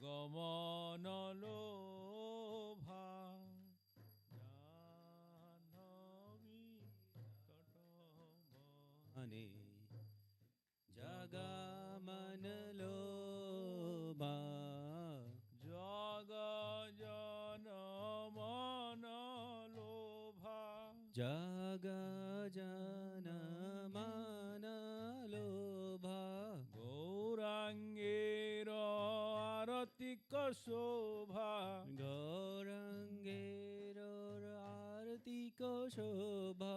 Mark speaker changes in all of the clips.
Speaker 1: আগমন লোভা জাহ্নবী তটবনে
Speaker 2: জগমন লোভা
Speaker 1: জগ জন মন লোভা
Speaker 2: জগ জন মন লোভা
Speaker 1: গৌরাঙ্গের আরতিক শোভা
Speaker 2: গৌরাঙ্গের আরতিক শোভা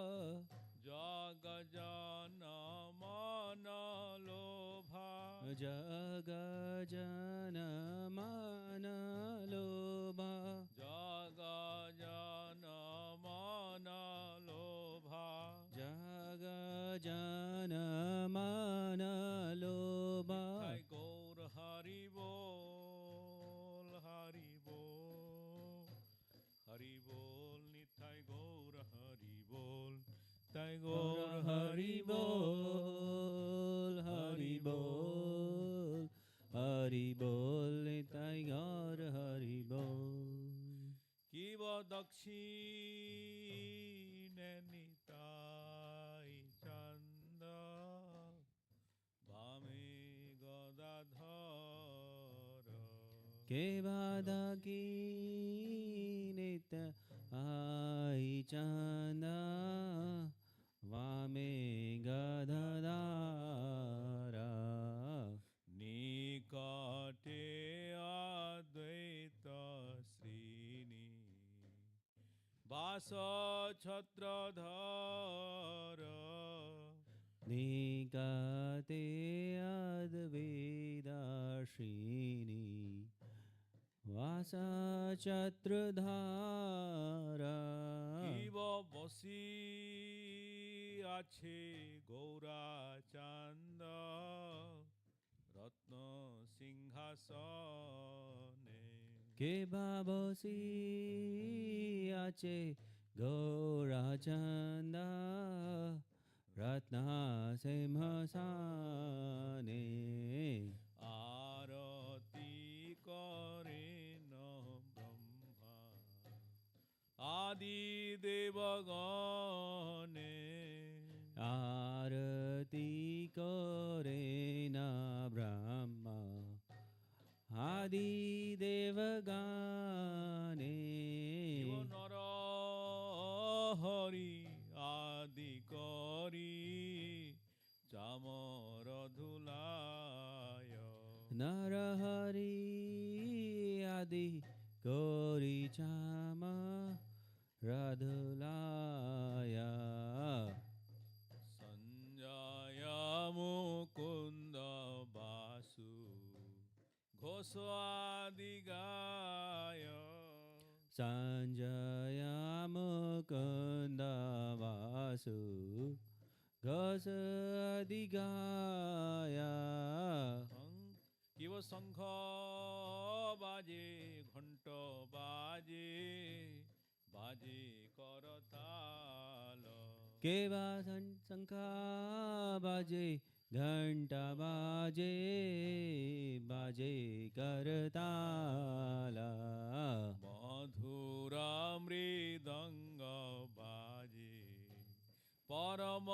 Speaker 1: জগ জন মন লোভা
Speaker 2: জগ জন মন লোভা
Speaker 1: জগ জন মন লোভা
Speaker 2: জগ জন মন লোভা
Speaker 1: নিতাই গৌর হরি বল হরি বল হরি বল নিতাই গৌর হরি বল তাই গৌর হরি বল
Speaker 2: হরি বল হরি বল তাই গৌর হরি বল
Speaker 1: কিব দক্ষিণে নিতাই চন্দ বামে গদাধর
Speaker 2: কে বাধা কি নিত আই চাঁদা वामे गदधारा
Speaker 1: নিকটে অদ্বৈত শ্রীনি বাস ছত্রধর
Speaker 2: निकते अद्वैदाश्रीनि वासा चत्रधारा
Speaker 1: কিব বসি আছে গৌরা চান্দ রত্ন সিংহাসনে
Speaker 2: के बाबसी आचे गौरा चंदा रत्ना सिंहासने
Speaker 1: আরতি করেন ব্রহ্মা আদি দেবগণে
Speaker 2: आरती करे न ब्रह्मा आदि देवगाने
Speaker 1: নর হরি আদি করি চামর ধুলায়
Speaker 2: नरहरि आदि गौरी चामा राधुलाया
Speaker 1: সঞ্জয় মুকুন্দ বাসু ঘোষ আদি গায়
Speaker 2: संजय मुकुंद वासु घोष अधिगाया
Speaker 1: কিব শঙ্খ বাজে ঘণ্ট বাজে বাজে করতাল
Speaker 2: केवा शंखा बाजे घंटा बाजे बाजे करताला
Speaker 1: মধুরা মৃদঙ্গ বাজে পরম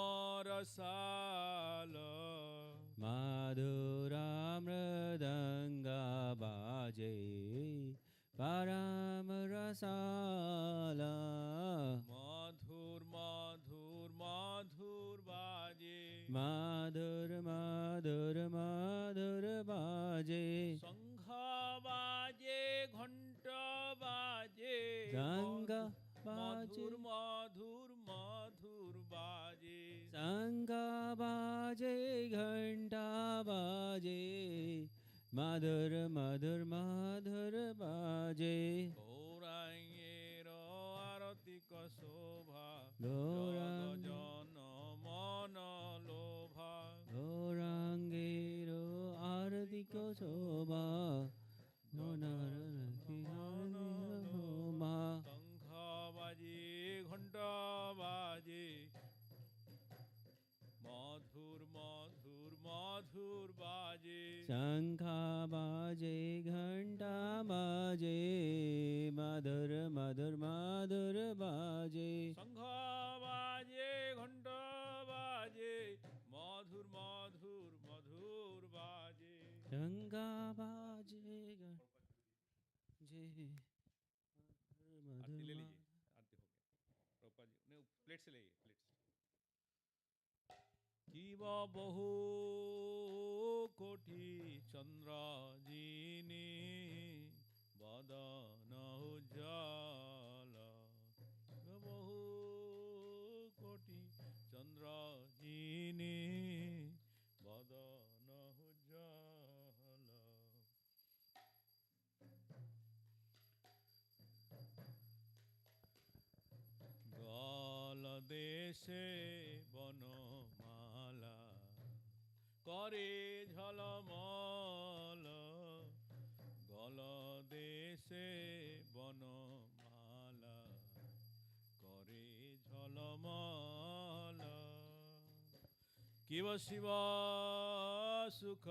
Speaker 1: রসাল
Speaker 2: माधुरा मृदंगा बाजे परम रसाला
Speaker 1: মধুর মধুর মধুর বাজে
Speaker 2: माधुर माधुर माधुर बाजे
Speaker 1: শঙ্খ বাজে ঘণ্ট বাজে
Speaker 2: संग बाजे
Speaker 1: মধুর মধুর মধুর বাজে
Speaker 2: संग बाजे घंटा बाजे माधुर मधुर माधुर बाजे
Speaker 1: গৌরাঙ্গের আরতিক শোভা
Speaker 2: গৌরাঙ্গ
Speaker 1: জন মন লোভা
Speaker 2: गौरांगेरो आरतिक शोभा मा
Speaker 1: শঙ্খ বাজে ঘণ্ট বাজে মধুর মধুর মধুর বাজে
Speaker 2: शंखा बाजे घंटा
Speaker 1: प्लेट से लेइए प्लेट से। किवा बहु कोटि चंद्र जीनी बदन उज्ज्वल बहु कोटि चंद्र जीनी बदन उज्ज्वल गल देशे बनमाला करे झलमल गल देशे बनमाला करे झलमल किव शिव सुख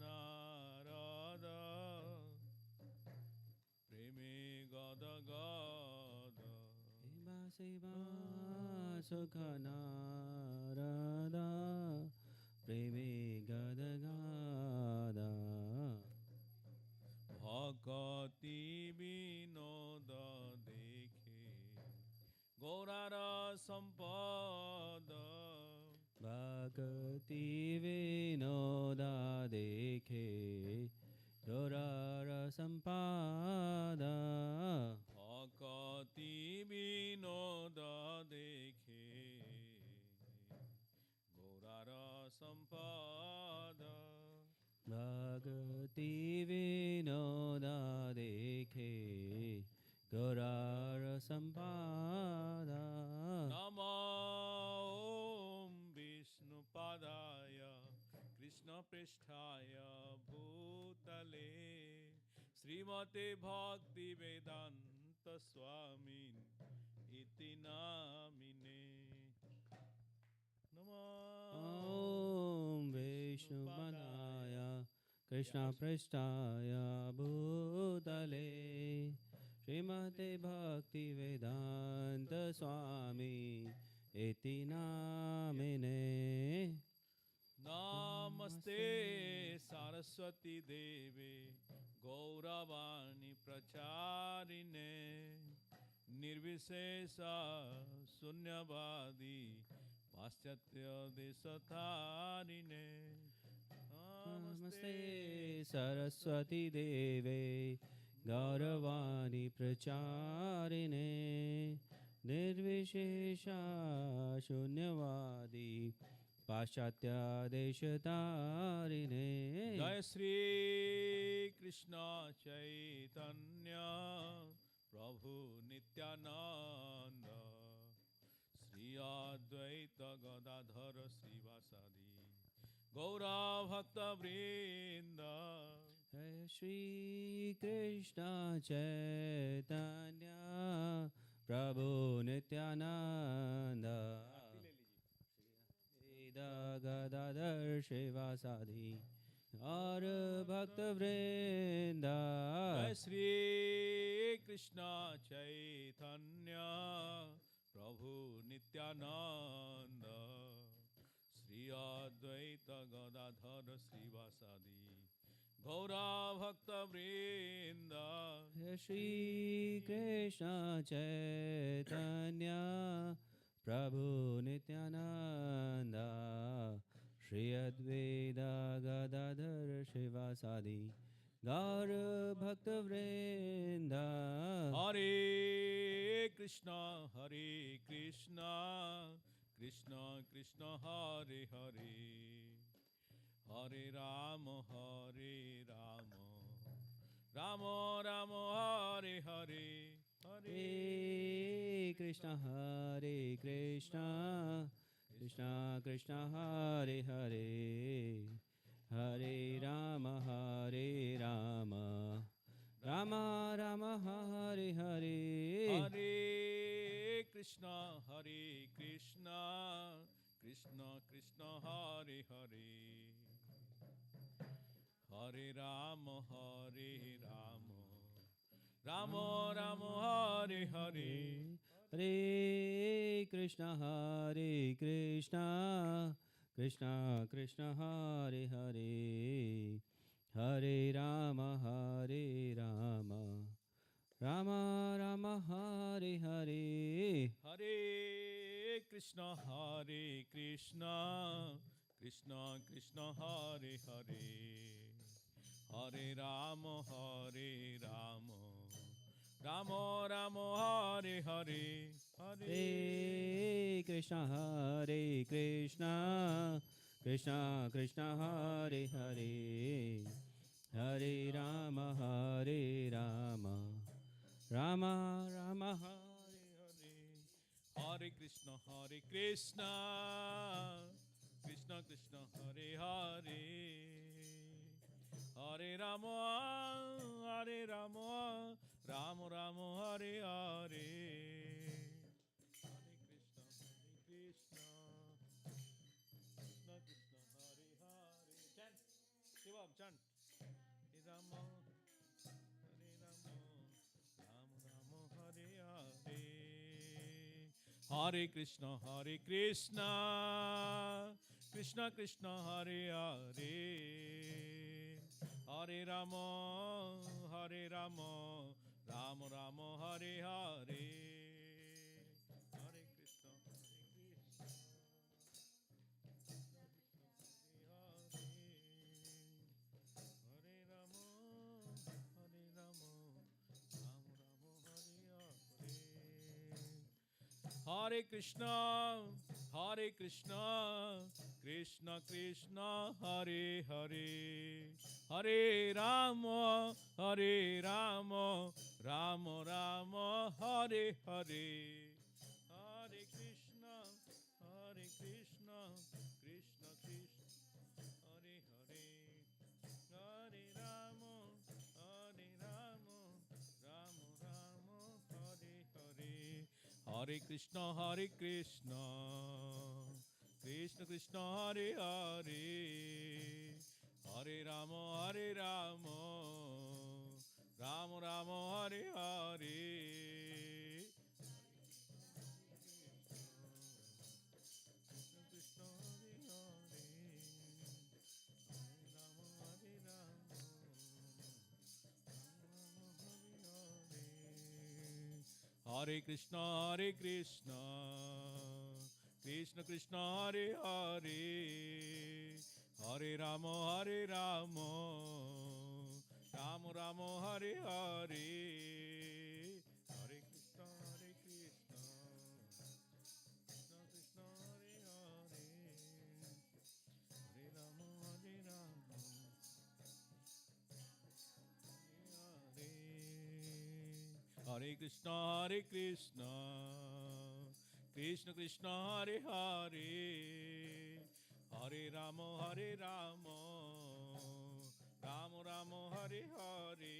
Speaker 1: नारद प्रेमे गद गद
Speaker 2: शिवा सुख नारदा प्रेमे गद गादा
Speaker 1: भक्ति विनोद देखे गौरार संपद
Speaker 2: भक्ति विनोदा देखे गौरार संपादा
Speaker 1: भक्ति विनोद देखे गौरार संपद
Speaker 2: भक्ति विनोदा देखे गौरार संपादा
Speaker 1: नमो ओम विष्णुपादाय कृष्ण पृष्ठाय भूतले श्रीमते भक्ति वेदांत स्वामी इति नामिने नमो
Speaker 2: ॐ विष्णुपदाय कृष्णपृष्ठाय भूतले श्रीमते भक्तिवेदान्त स्वामी इति नामिने
Speaker 1: नमस्ते सरस्वती देवे गौरवाणी प्रचारिणे निर्विशेष शून्यवादी पाश्चात्य देशतारिणे
Speaker 2: नमस्ते सरस्वती देवे गौरवाणी प्रचारिणे निर्विशेषा शून्यवादी पाश्चात्य देशतारिणे
Speaker 1: जय श्री कृष्ण चैतन्य प्रभु नित्यानंद श्री अद्वैत गदाधर श्रीवासादि गौरा भक्त वृंद
Speaker 2: जय श्री कृष्ण चैतन्य प्रभु नित्यानंद गदाधर श्रीवासादि और भक्त वृंद
Speaker 1: जय श्री कृष्ण चैतन्य प्रभु नित्यानंद श्री अद्वैत गदाधर श्रीवासादि गौरा भक्त वृंद
Speaker 2: जय श्री कृष्ण चैतन्य प्रभु नित्यानंद श्री अद्वैत गदाधर श्रीवासादि गौर भक्त वृंद
Speaker 1: हरे Krishna Krishna Krishna Hare Hare Hare Ram Ram Ram Hare Hare
Speaker 2: Hare Krishna Krishna Krishna Hare Hare Hare Ram Ram Ram Hare Hare
Speaker 1: Hare Krishna Krishna Krishna Hare Hare Hare Ram Ram Ram Hare Hare
Speaker 2: Hare Krishna Krishna Krishna Hare Hare Hare Ram Ram Ram Hare Hare
Speaker 1: Hare Krishna Krishna Krishna Hare Hare Hare Rama Rama Rama Hare Hare
Speaker 2: Hare Krishna Krishna Krishna Hare Hare Hare Rama Rama Rama Hare Hare.
Speaker 1: Hare Krishna Krishna Krishna Hare Hare Hare Rama Rama Rama Hare Hare Hare Krishna Krishna Krishna Hare Hare. Chant, Shivam, chant. Hare Rama Rama Hare Hare. Hare Krishna Krishna Krishna Hare Hare Hare Rama Rama Rama Hare Hare. Hare Krishna Krishna Hare Rama Rama Hare Hare. Hare Krishna Krishna Krishna Hare Hare Hare Rama Rama Rama Hare Hare. Hare Krishna Krishna Krishna Hare Hare Hare Rama Rama Rama Hare Hare. Hare Krishna Krishna Krishna Hare Hare Hare Rama Rama Rama Hare Hare. Krishna Hare Hare Hare Rama Hare Krishna Krishna Hare Hare Hare Rama Rama Rama Hare Hare. Hare Krishna Krishna Krishna Hare Hare Hare Rama Hare Krishna Krishna Krishna Hare Hare Hare Rama Rama Rama Hare Hare.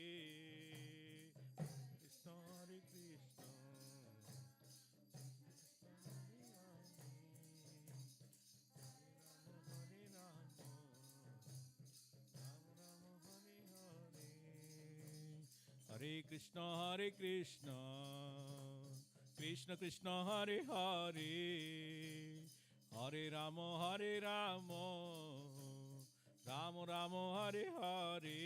Speaker 1: Krishna Krishna Hare Krishna Krishna Krishna Hare Hare Hare Rama Rama Rama Hare Hare.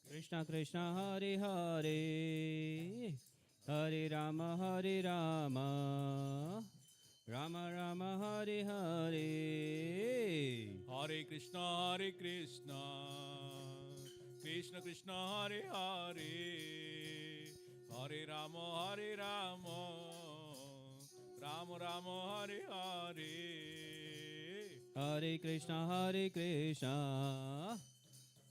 Speaker 2: Krishna Krishna Hare Hare Hare Rama Rama Rama Hare Hare.
Speaker 1: Hare Krishna Krishna Krishna Hare Hare Hare Rama Rama Rama Hare Hare.
Speaker 2: Hare Krishna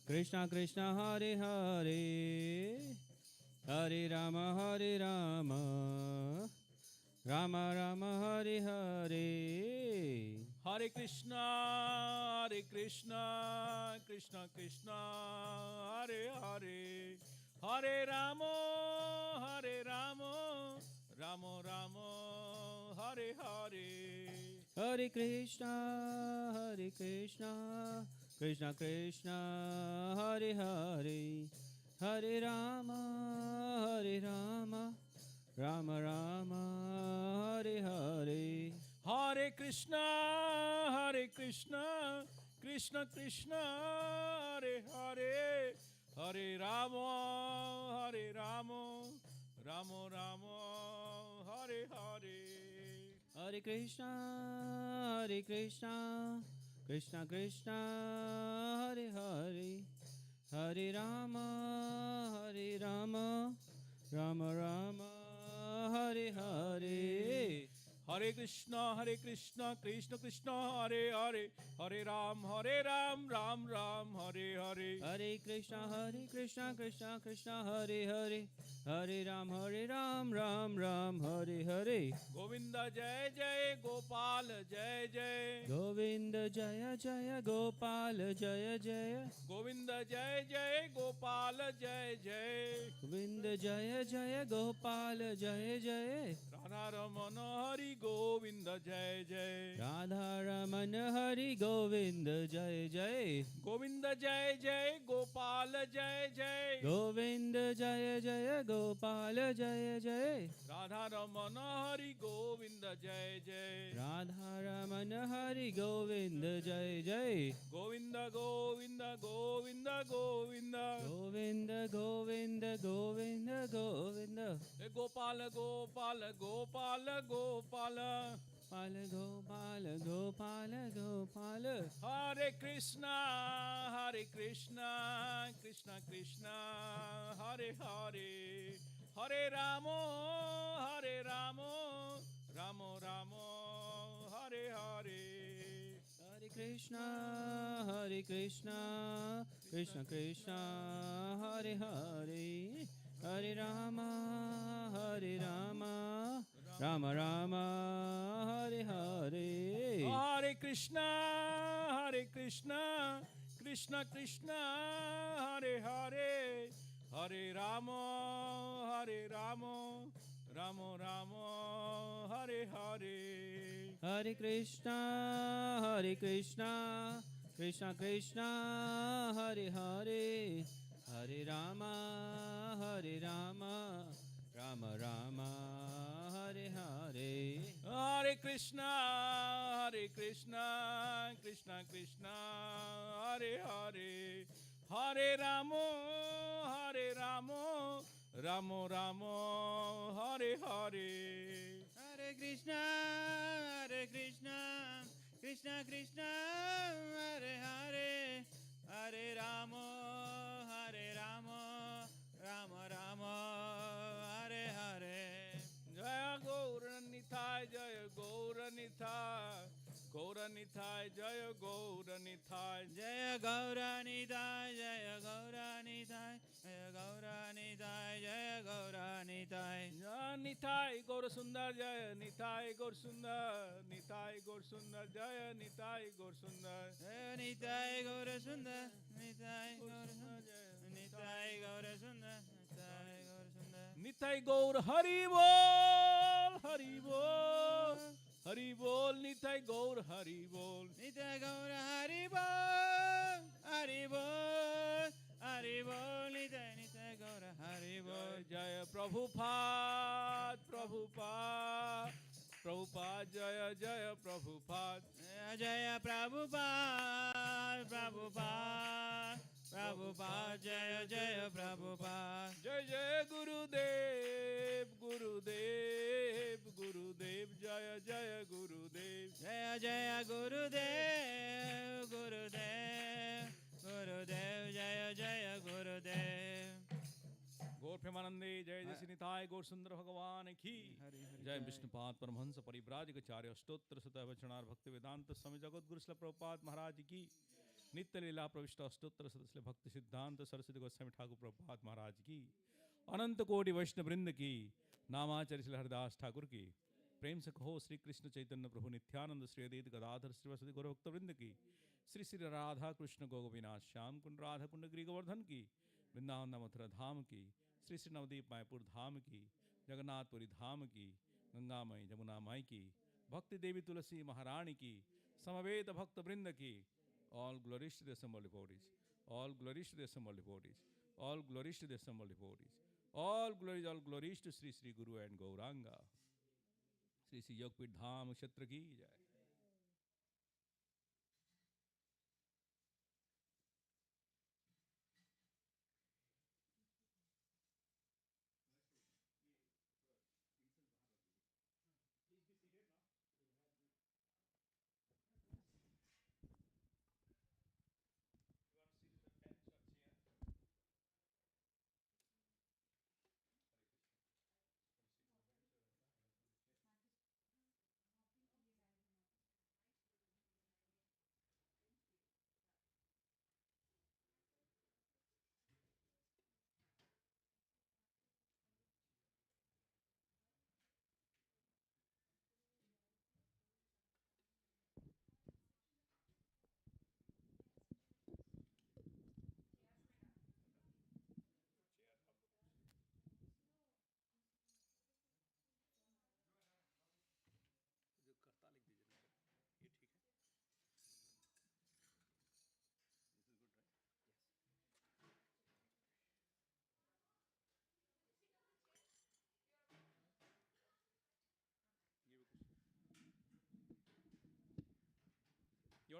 Speaker 2: Krishna Krishna Hare Hare Hare Rama Rama Rama Hare Hare.
Speaker 1: Hare Krishna Krishna Krishna Hare Hare Hare Rama Rama Rama Hare Hare.
Speaker 2: Hare Krishna Krishna Krishna Hare Hare Hare Rama Rama Rama Hare Hare.
Speaker 1: Hare Krishna Krishna Krishna Hare Hare Hare Rama Ramo Ramo, Hare Hare.
Speaker 2: Hare Krishna, Krishna Krishna, Hare Hare, Hare Rama, Rama Rama, Hare Hare.
Speaker 1: Hare Krishna, Krishna Krishna, Hare Hare, Hare Ram, Ram Ram, Hare Hare.
Speaker 2: Hare Krishna, Krishna Krishna, Hare Hare, Hare Ram, Ram Hare Hare.
Speaker 1: Govinda Jai Jai, Gopal Jai Jai.
Speaker 2: Govinda Jaya Jaya, Gopal Jaya Jaya.
Speaker 1: Govinda Jai Jai, Gopal Jai Jai.
Speaker 2: Govinda Jaya Jaya, Gopal Jaya Jaya.
Speaker 1: Radha Ramana Hari Govinda Jai Jai.
Speaker 2: Radha Ramana Hari Govinda Jaya Jaya.
Speaker 1: Govinda Jai Jai, Gopal Jai Jai.
Speaker 2: Govinda Jaya Jaya, Gopal Jaya Jaya.
Speaker 1: Radha Ramana Hari Govinda Jai Jai.
Speaker 2: Radha Ramana Hari Govinda Jaya Jaya.
Speaker 1: Govinda Govinda Govinda Govinda.
Speaker 2: Govinda Govinda Govinda Govinda.
Speaker 1: Gopal Gopal Gopal Gopal.
Speaker 2: Gopala Gopala Gopala Gopala.
Speaker 1: Hare Krishna, Krishna Krishna, Hare Hare, Hare Ramo, Ramo Ramo, Hare Hare.
Speaker 2: Hare Krishna, Krishna Krishna, Hare Hare, Hare Rama, Rama Rama, Hare Hare.
Speaker 1: Hare Krishna, Krishna Krishna, Hare Hare, Hare Ramo, Ramo Ramo, Hare Hare.
Speaker 2: Hare Krishna, Krishna Krishna, Hare Hare, Hare Rama, Rama Rama, Hare Hare.
Speaker 1: Hare Krishna, Krishna Krishna, Hare Hare, Hare Ramo, Ramo Ramo, Hare Hare.
Speaker 2: Hare Krishna, Krishna Krishna, Hare Hare, Hare Rama, Rama Rama, Hare Hare.
Speaker 1: Jaya Gauranithai, Jaya Gauranithai, Gauranithai, Jaya Gauranithai,
Speaker 2: Jaya Gauranithai, Jaya Gauranithai, Jaya Gauranithai, Jaya Gauranithai.
Speaker 1: Nithai Gaur Sundar, Jaya Nithai Gaur Sundar, Nithai Gaur Sundar, Jaya Nithai Gaur Sundar,
Speaker 2: Jaya Nithai Gaur Sundar, Nithai Gaur Sundar, Nithai Gaur Sundar, Nithai Gaur Sundar.
Speaker 1: Nithai Gaur Hari Bol, Hari Bol, Hari Bol, Nithai Gaur Hari Bol,
Speaker 2: Nithai Gaur Hari Bol, Hari Bol, Hari Bol, Nithai Gaur Hari Bol.
Speaker 1: Jaya Prabhupada, Prabhupada, Prabhupada, Jaya Jaya Prabhupada,
Speaker 2: Jaya Prabhupada, Prabhupada, Prabhupada, Jaya Jaya Prabhupada.
Speaker 1: Jai Jai Gurudev, Gurudev, Gurudev, Jaya Jaya Gurudev,
Speaker 2: Jaya Jaya Gurudev, Gurudev, Gurudev, Jaya Jaya Gurudev.
Speaker 1: Gaur Premanande, Jai Jai Nithai Gaur Sundar Bhagavan Ki, Jai Vishnupad Paramhansa Parivrajacharya Stotra Sata Vachanar Bhakti Vedanta Swami Jagat Guru Srila Prabhupada Maharaj Ki, Nitya Leela Pravishta Stotra Sata Srila Bhakti Siddhanta Saraswati Goswami Thakur Prabhupada Maharaj Ki, Ananta Koti Vaishnav Vrinda Ki, Namacharya Srila Haridas Thakur Ki, Prem se कहो श्री कृष्ण चैतन्य प्रभु नित्यानंद श्री अद्वैत गदाधर श्रीवासदि गौर भक्त वृंद की श्री श्री राधा कृष्ण गोविनाथ श्याम कुंड राधा कुंड गिरि गोवर्धन की वृंदावन मथुरा धाम की श्री श्री नवदीप मायपुर धाम की जगन्नाथपुरी धाम की गंगामयी जमुना माई की भक्ति देवी तुलसी महारानी की समवेत भक्त वृंद की all glories to the assembled devotees, all glories to the assembled devotees, all glories to the assembled devotees, all glories to Sri Sri Guru and Gauranga. Shri Shri Yogpeeth धाम क्षेत्र की जय।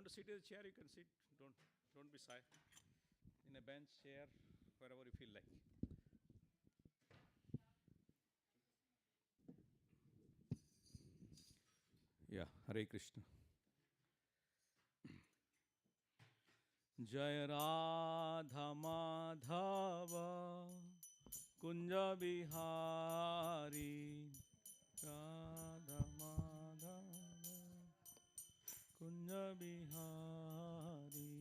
Speaker 1: want to sit in a chair, you can sit. Don't be shy. In a bench, chair, wherever you feel like. Yeah, Hare Krishna. Jai Radha Madhava Kunja Bihari Radha Madhava Kunja Bihari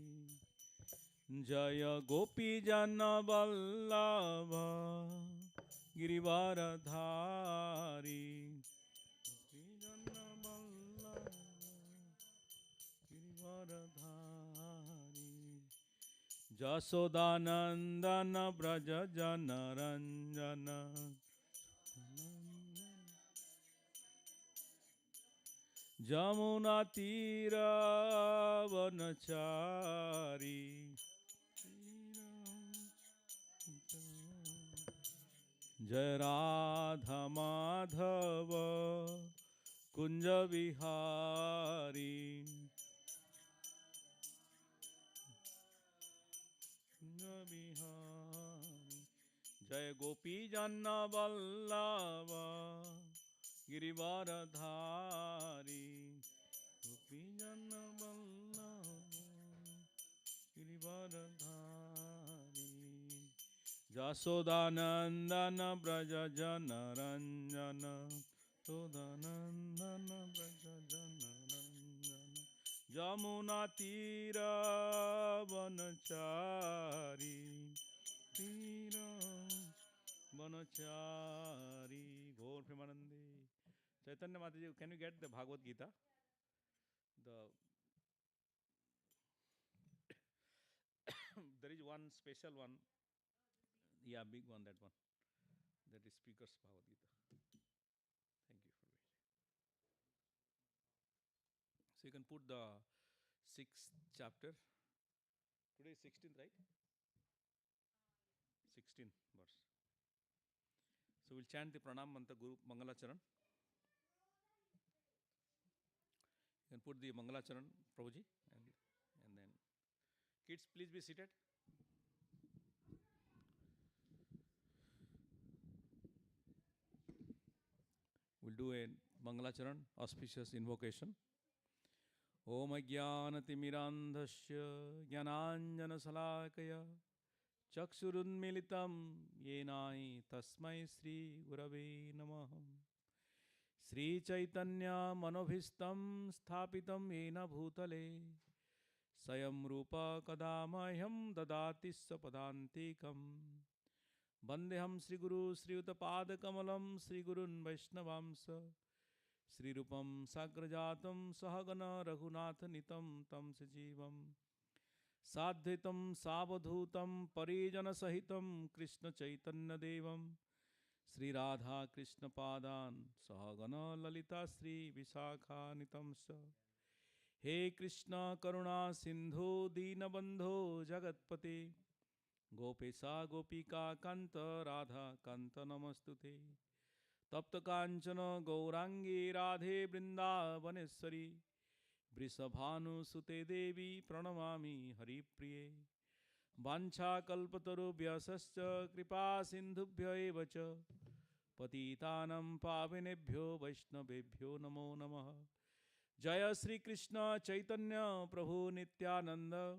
Speaker 1: Jaya Gopi Jana Vallabha Girivaradhari Gopi Jana Vallabha Girivaradhari Jasodanandana Braja Jana Ranjana Jamuna Tira Vanachari Jai Radha Madhava Kunja Vihari Kunja Vihari Jai Gopi Jana Vallabha Girivaradhari Gopi Jana Vallabha Girivaradhari Jasodanandana Braja Jana Ranjana Sodanandana Braja Jana Ranjana Jamuna Tira Vanachari Tira Vanachari Gaur Premanande Chaitanya Mataji, can you get the Bhagavad Gita? There is one special one. Yeah, big one, that one. That is Speaker's Bhagavad Gita. Thank you for waiting. So you can put the 6th chapter. Today is 16th, right? 16th verse. So we'll chant the Pranam Mantra Guru Mangalacharan. You can put the Mangalacharan, Prabhuji, and then kids, please be seated. We'll do a Mangalacharan, auspicious invocation. Om Ajnanatimirandhasya Jnananjana Salakaya Chakshurunmilitam Yenai Tasmai Sri Gurave Namah Sri Chaitanya Manobhistam Sthapitam Yena Bhutale Sayam Rupa Kadamayam Dadati Sapadantikam Bandeham Sri Guru Sri Utapada Kamalam Sri Gurun Vaishnavamsa Sri Rupam Sagrajatam Sahagana Raghunath Nitam Tam Sajivam Sadhitam Savadhutam Parijana Sahitam Krishna Chaitanya Devam Sri Radha Krishna Padan Sahagana Lalita Sri Visakha Nitamsa He Krishna Karuna Sindhu Dinabandho Jagatpate Gopesa Gopika Kanta Radha Kanta Namastute Tapta Kanchana Gaurangi Radhe Vrindavaneshwari Vrisabhanu Sute Devi Pranamami Hari Priye Vancha Kalpataru Vyasascha Kripa Sindhubhya Evacha Patitanam Pavinebhyo Vaishnavebhyo Namo Namaha Jaya Sri Krishna Chaitanya Prabhu Nityananda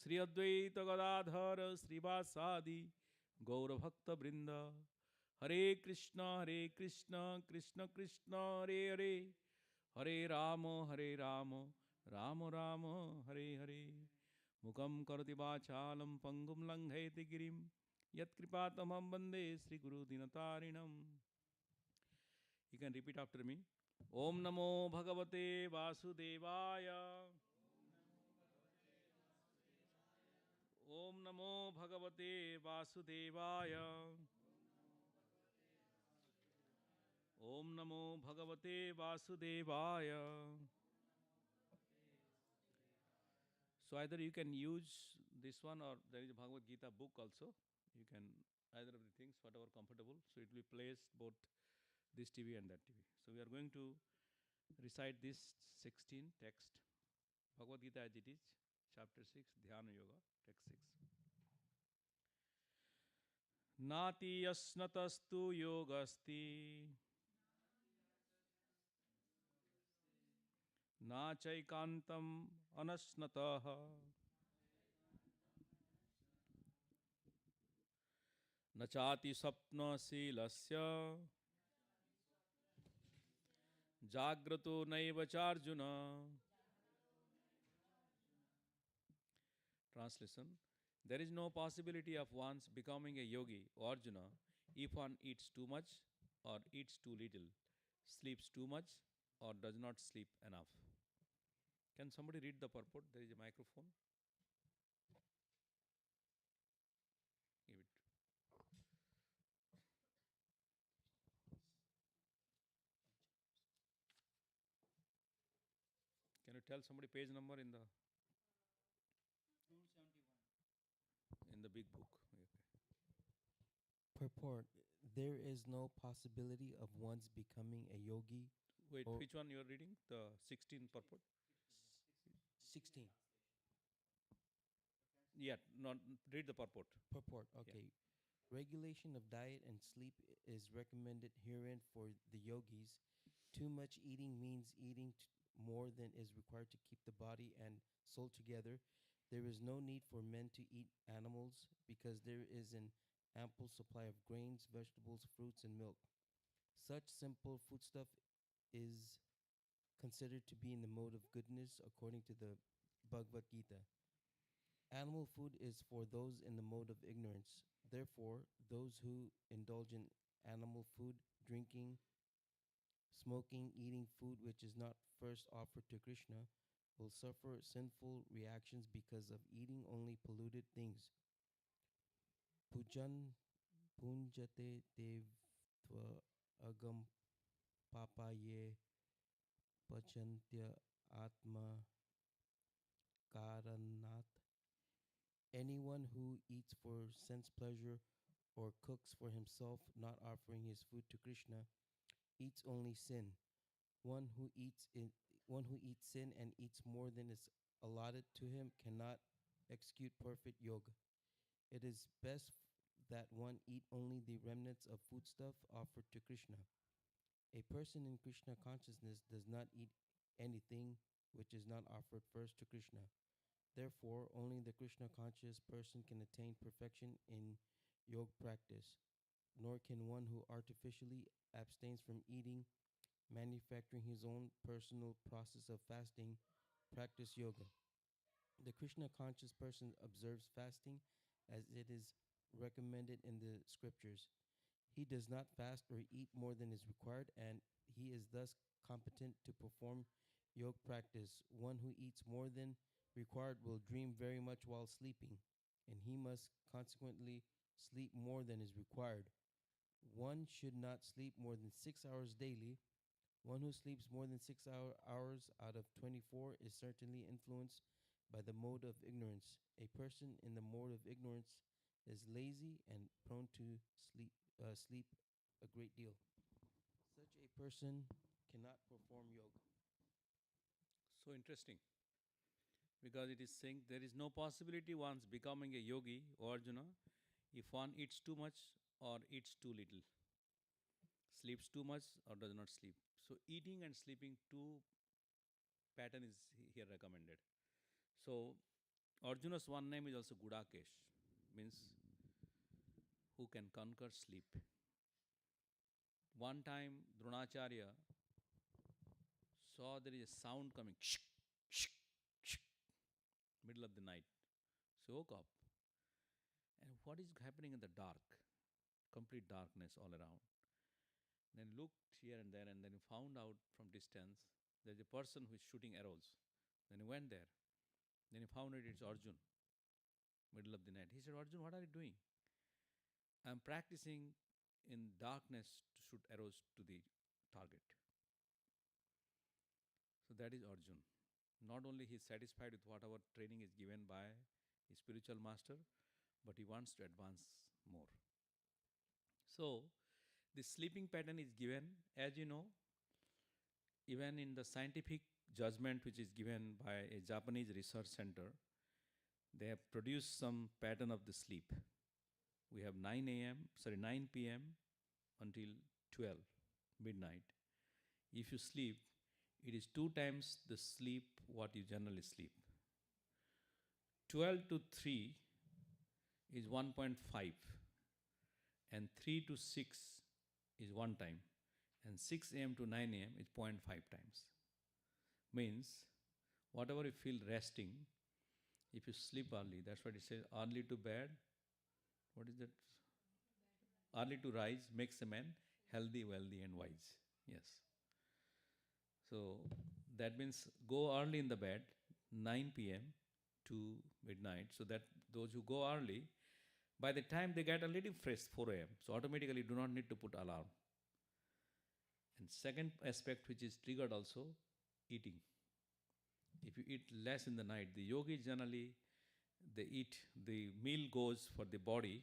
Speaker 1: Sri Advaita Gadadhara Sri Vasadi Gaura Bhakta Brinda Hare Krishna Krishna Krishna Hare Hare Hare Rama Rama Rama Hare Hare Mukam Karati Vachalam Pangum Langheti Girim Yat Kripatamam Bande Sri Guru Dinatarinam. You can repeat after me. Om Namo Bhagavate Vasudevaya. Om Namo Bhagavate Vasudevaya. Om Namo Bhagavate Vasudevaya. So either you can use this one or there is a Bhagavad Gita book also. You can either of the things, whatever comfortable. So it will place both this TV and that TV. So we are going to recite this 16 text, Bhagavad Gita as it is, chapter 6, Dhyana Yoga, text 6. Nati yasnatastu yogasti na chaikantam anasnataha nachati sapna silasya jagrato naiva charjuna. Translation: there is no possibility of one's becoming a yogi, O Arjuna, if one eats too much or eats too little, sleeps too much or does not sleep enough. Can somebody read the purport? There is a microphone. Give it. Can you tell somebody page number in the
Speaker 2: 271.
Speaker 1: in the big book? Okay.
Speaker 3: Purport. There is no possibility of one's becoming a yogi.
Speaker 1: Wait,
Speaker 3: Or
Speaker 1: which one you are reading? The 16 purport?
Speaker 3: 16.
Speaker 1: Yeah, not read the purport.
Speaker 3: Purport. Okay. Regulation of diet and sleep is recommended herein for the yogis. Too much eating means eating more than is required to keep the body and soul together. There is no need for men to eat animals because there is an ample supply of grains, vegetables, fruits, and milk. Such simple foodstuff is considered to be in the mode of goodness according to the Bhagavad Gita. Animal food is for those in the mode of ignorance. Therefore, those who indulge in animal food, drinking, smoking, eating food which is not first offered to Krishna, will suffer sinful reactions because of eating only polluted things. Pujan punjate devtva agam papaye pachantya atma karanat. Anyone who eats for sense pleasure or cooks for himself, not offering his food to Krishna, eats only sin. One who eats in, one who eats sin and eats more than is allotted to him cannot execute perfect yoga. It is best that one eat only the remnants of foodstuff offered to Krishna. A person in Krishna consciousness does not eat anything which is not offered first to Krishna. Therefore, only the Krishna conscious person can attain perfection in yoga practice, nor can one who artificially abstains from eating, manufacturing his own personal process of fasting, practice yoga. The Krishna conscious person observes fasting as it is recommended in the scriptures. He does not fast or eat more than is required, and he is thus competent to perform yoga practice. One who eats more than required will dream very much while sleeping, and he must consequently sleep more than is required. One should not sleep more than 6 hours daily. One who sleeps more than hours out of 24 is certainly influenced by the mode of ignorance. A person in the mode of ignorance is lazy and prone to sleep a great deal. Such a person cannot perform yoga.
Speaker 1: So interesting. Because it is saying there is no possibility one's becoming a yogi, O Arjuna, if one eats too much or eats too little, sleeps too much or does not sleep. So eating and sleeping two pattern is here recommended. So Arjuna's one name is also Gudakesh, means who can conquer sleep. One time Dronacharya saw there is a sound coming, middle of the night. So woke up. And what is happening in the dark? Complete darkness all around. Then looked here and there, and then he found out from distance there's a person who is shooting arrows. Then he went there. Then he found out it's Arjun, middle of the night. He said, Arjun, what are you doing? I'm practicing in darkness to shoot arrows to the target. So that is Arjun. Not only he is satisfied with whatever training is given by his spiritual master, but he wants to advance more. So the sleeping pattern is given, as you know, even in the scientific judgment which is given by a Japanese research center. They have produced some pattern of the sleep. We have 9 p.m. until 12 midnight. If you sleep, it is 2 times the sleep what you generally sleep. 12 to 3 is 1.5, and 3 to 6 is 1 time, and 6 a.m. to 9 a.m. is 0.5 times. Means, whatever you feel resting, if you sleep early, that's what it says, early to bed, what is that? Early to rise makes a man healthy, wealthy, and wise. Yes. So that means go early in the bed, 9 p.m. to midnight, so that those who go early, by the time they get a little fresh, 4 a.m., so automatically do not need to put alarm. And second aspect which is triggered also, eating. If you eat less in the night, the yogis generally, the meal goes for the body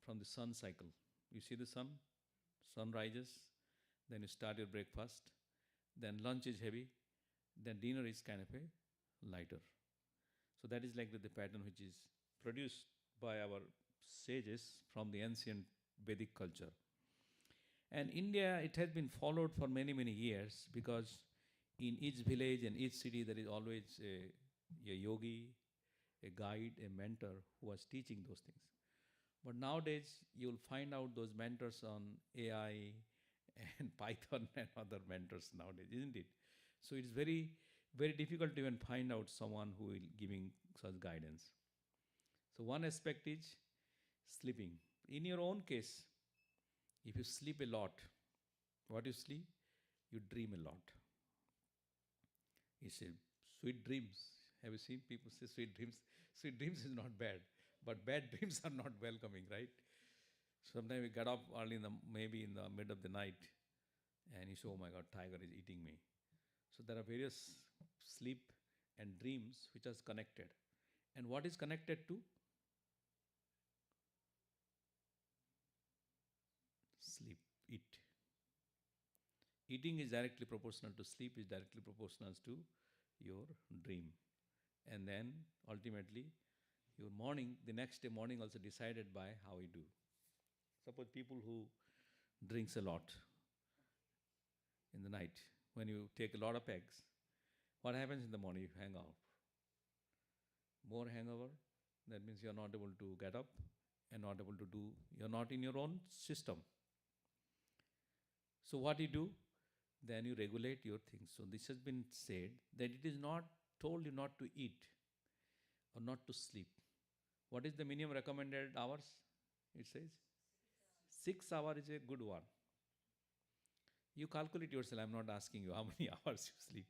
Speaker 1: from the sun cycle. You see the sun rises, then you start your breakfast, then lunch is heavy, then dinner is kind of a lighter. So that is like the pattern which is produced by our sages from the ancient Vedic culture. And India, it has been followed for many, many years, because in each village and each city there is always a yogi, a guide, a mentor who was teaching those things. But nowadays, you'll find out those mentors on AI and Python and other mentors nowadays, isn't it? So it's very, very difficult to even find out someone who will giving such guidance. So one aspect is sleeping. In your own case, if you sleep a lot, what you sleep? You dream a lot. You say, sweet dreams. Have you seen people say sweet dreams? Sweet dreams is not bad, but bad dreams are not welcoming, right? Sometimes we get up early maybe in the mid of the night, and you say, oh my God, tiger is eating me. So there are various sleep and dreams which are connected. And what is connected to? Sleep, eat. Eating is directly proportional to sleep, is directly proportional to your dream. And then ultimately, your morning, the next day morning also decided by how you do. Suppose people who drinks a lot in the night, when you take a lot of eggs, what happens in the morning? You hang out. More hangover, that means you're not able to get up and not able to do, you're not in your own system. So what you do? Then you regulate your things. So this has been said that it is not told you not to eat or not to sleep. What is the minimum recommended hours? It says 6 hours is a good one. You calculate yourself. I'm not asking you how many hours you sleep.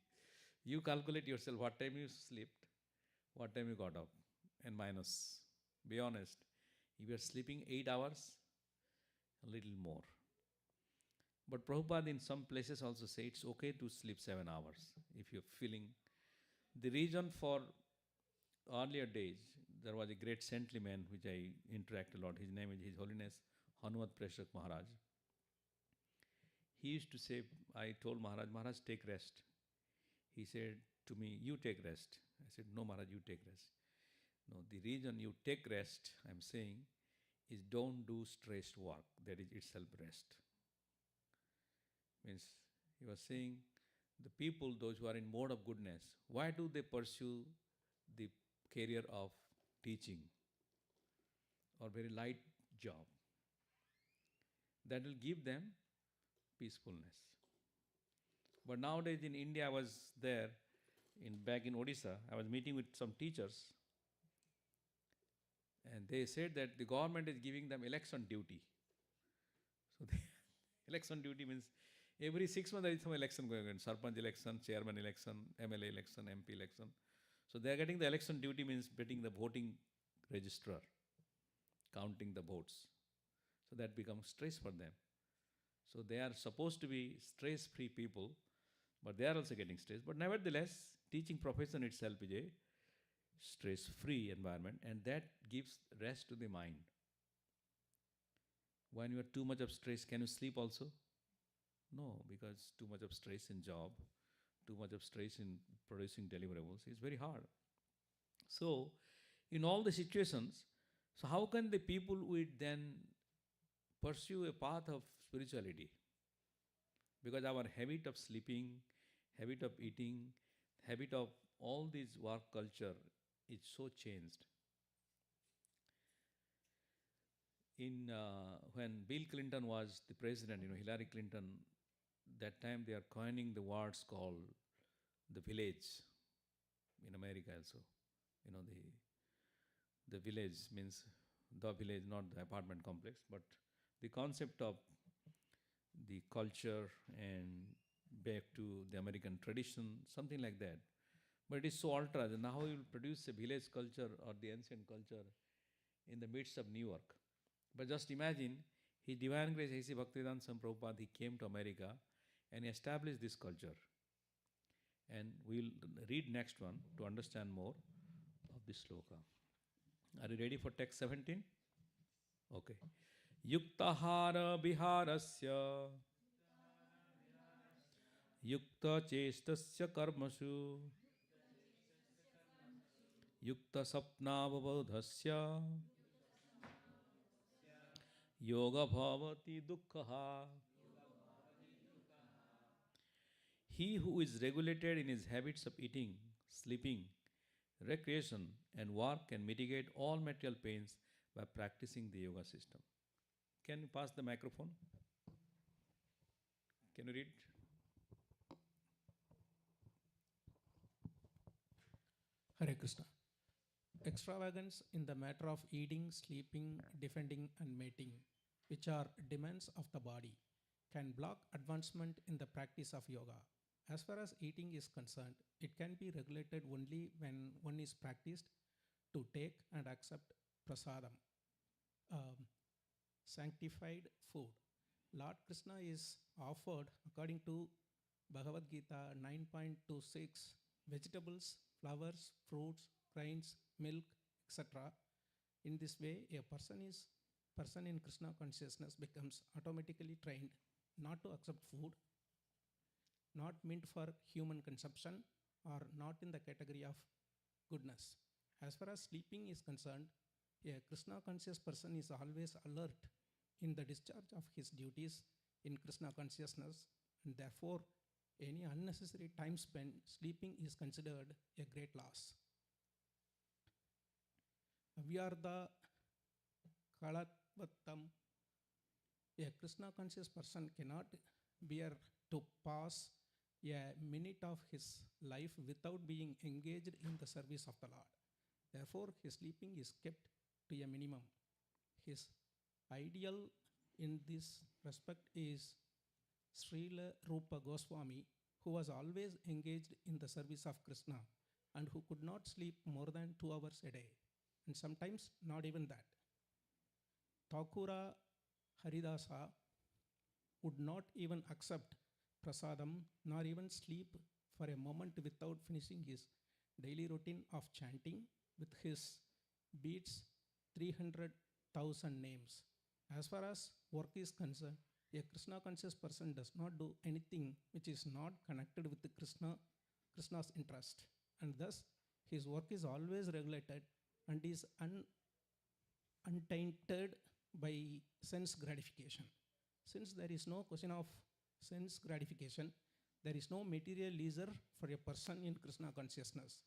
Speaker 1: You calculate yourself what time you slept, what time you got up, and minus. Be honest. If you are sleeping 8 hours, a little more. But Prabhupada in some places also say it's okay to sleep 7 hours if you're feeling. The reason for earlier days, there was a great saintly man which I interact a lot. His name is His Holiness Hanumat Prashak Maharaj. He used to say, I told Maharaj, Maharaj, take rest. He said to me, you take rest. I said, no, Maharaj, you take rest. No, the reason you take rest, I'm saying, is don't do stressed work. That is itself rest. Means he was saying, the people, those who are in mode of goodness, why do they pursue the career of teaching or very light job? That will give them peacefulness. But nowadays in India, I was there, back in Odisha, I was meeting with some teachers, and they said that the government is giving them election duty. So election duty means every 6 months there is some election going on. Sarpanch election, chairman election, MLA election, MP election. So they are getting the election duty, means getting the voting registrar, counting the votes. So that becomes stress for them. So they are supposed to be stress-free people, but they are also getting stressed. But nevertheless, teaching profession itself is a stress-free environment, and that gives rest to the mind. When you are too much of stress, can you sleep also? No, because too much of stress in job, too much of stress in producing deliverables. It's very hard. So, in all the situations, so how can the people would then pursue a path of spirituality? Because our habit of sleeping, habit of eating, habit of all this work culture is so changed. In when Bill Clinton was the president, Hillary Clinton, that time they are coining the words called the village in America also. The village means the village, not the apartment complex, but the concept of the culture and back to the American tradition, something like that. But it is so altered that now you will produce a village culture or the ancient culture in the midst of New York. But just imagine, His Divine Grace A.C. Bhaktivedanta Swami Prabhupada, he came to America and established this culture. And we'll read next one to understand more of this sloka. Are you ready for text 17? Okay. Yuktahara viharasya yukta chestasya karmasu yukta sapnavabodhasya yoga bhavati dukkha. He who is regulated in his habits of eating, sleeping, recreation, and work can mitigate all material pains by practicing the yoga system. Can you pass the microphone? Can you read?
Speaker 4: Hare Krishna. Extravagance in the matter of eating, sleeping, defending, and mating, which are demands of the body, can block advancement in the practice of yoga. As far as eating is concerned, it can be regulated only when one is practiced to take and accept prasadam, sanctified food. Lord Krishna is offered, according to Bhagavad Gita 9.26, vegetables, flowers, fruits, grains, milk, etc. In this way, a person in Krishna consciousness becomes automatically trained not to accept food, not meant for human consumption, or not in the category of goodness. As far as sleeping is concerned, a Krishna conscious person is always alert in the discharge of his duties in Krishna consciousness, and therefore any unnecessary time spent sleeping is considered a great loss. Avyartha kalatvattam. A Krishna conscious person cannot bear to pass a minute of his life without being engaged in the service of the Lord. Therefore, his sleeping is kept to a minimum. His ideal in this respect is Srila Rupa Goswami, who was always engaged in the service of Krishna and who could not sleep more than 2 hours a day, and sometimes not even that. Thakura Haridasa would not even accept prasadam nor even sleep for a moment without finishing his daily routine of chanting with his beads 300,000 names. As far as work is concerned, a Krishna conscious person does not do anything which is not connected with the Krishna's interest, and thus his work is always regulated and is untainted by sense gratification. Since there is no question of sense gratification, there is no material leisure for a person in Krishna consciousness.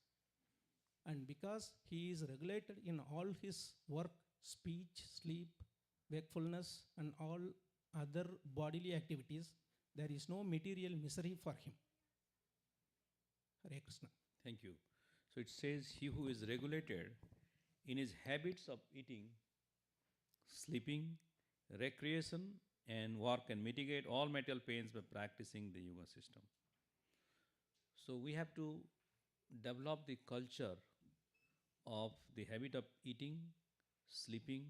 Speaker 4: And because he is regulated in all his work, speech, sleep, wakefulness, and all other bodily activities, there is no material misery for him. Hare Krishna.
Speaker 1: Thank you. So it says, he who is regulated in his habits of eating, sleeping, recreation, and work can mitigate all material pains by practicing the yoga system. So we have to develop the culture of the habit of eating, sleeping,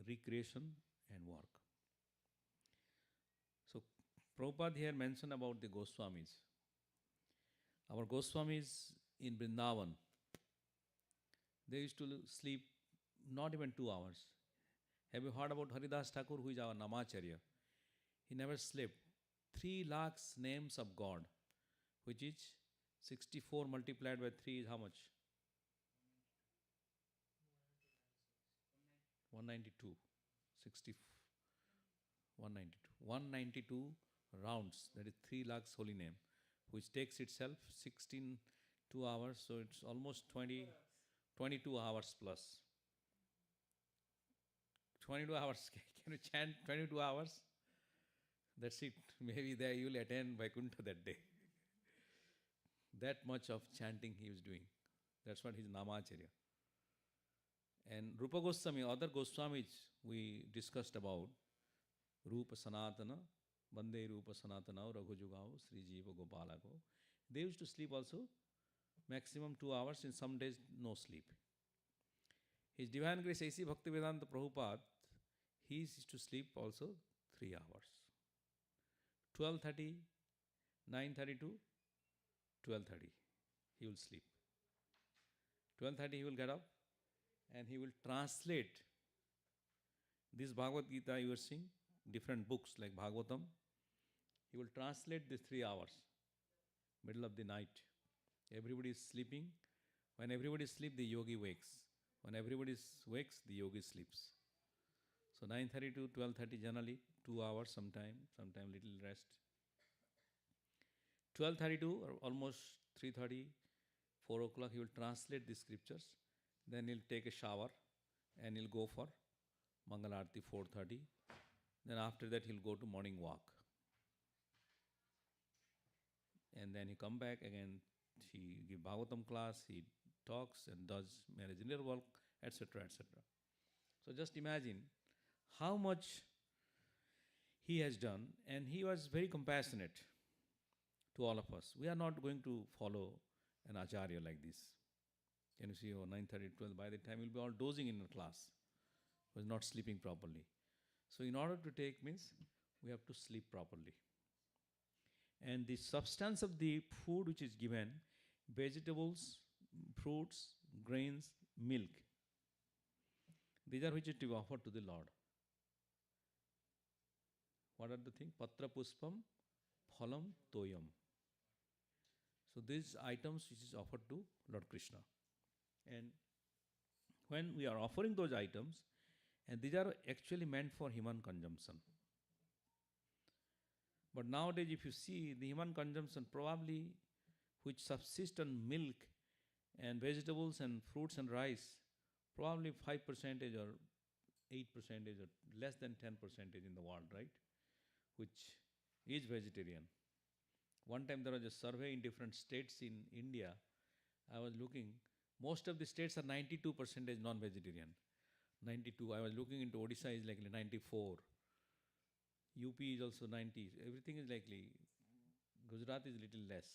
Speaker 1: recreation, and work. So Prabhupada here mentioned about the Goswamis. Our Goswamis in Vrindavan, they used to sleep not even 2 hours. Have you heard about Haridas Thakur, who is our Namacharya? He never slept. 3 lakhs names of God, which is 64 multiplied by 3 is how much? 192. 60, 192. 192 rounds. That is 3 lakhs holy name, which takes itself 2 hours. So it's almost 22 hours plus. 22 hours. Can you chant 22 hours? That's it. Maybe there you will attend Vaikuntha that day. That much of chanting he was doing. That's what his Namacharya. And Rupa Goswami, other Goswamis we discussed about. Rupa Sanatana, Bande Rupa Sanatana, Raghujugao, Sri Jiva Gopalako. They used to sleep also maximum 2 hours, in some days no sleep. His Divine Grace A.C. Bhaktivedanta Prabhupada, he used to sleep also 3 hours. 12:30, 9:30 to 12:30, he will sleep. 12:30 he will get up and he will translate this Bhagavad Gita you are seeing, different books like Bhagavatam. He will translate these 3 hours, middle of the night. Everybody is sleeping. When everybody sleeps, the yogi wakes. When everybody wakes, the yogi sleeps. So 9:30 to 12:30 generally, 2 hours sometime little rest. 12:30 to almost 3:30, 4 o'clock, he will translate the scriptures. Then he'll take a shower and he'll go for Mangalarti 4:30. Then after that he'll go to morning walk. And then he come back again, he give Bhagavatam class, he talks and does managerial work, etc., etc. So just imagine how much he has done, and he was very compassionate to all of us. We are not going to follow an acharya like this. Can you see, 9:30, 12, by the time we'll be all dozing in class, was not sleeping properly. So in order to take means, we have to sleep properly. And the substance of the food which is given, vegetables, fruits, grains, milk, these are which is to be offered to the Lord. What are the things? Patra puspam, phalam, toyam. So these items which is offered to Lord Krishna. And when we are offering those items, and these are actually meant for human consumption. But nowadays, if you see the human consumption, probably which subsist on milk and vegetables and fruits and rice, probably 5% or 8% or less than 10% in the world, right? Which is vegetarian. One time there was a survey in different states in India. I was looking, most of the states are 92% non-vegetarian. 92. I was looking into Odisha is likely 94. UP is also 90. Everything is likely. Gujarat is little less.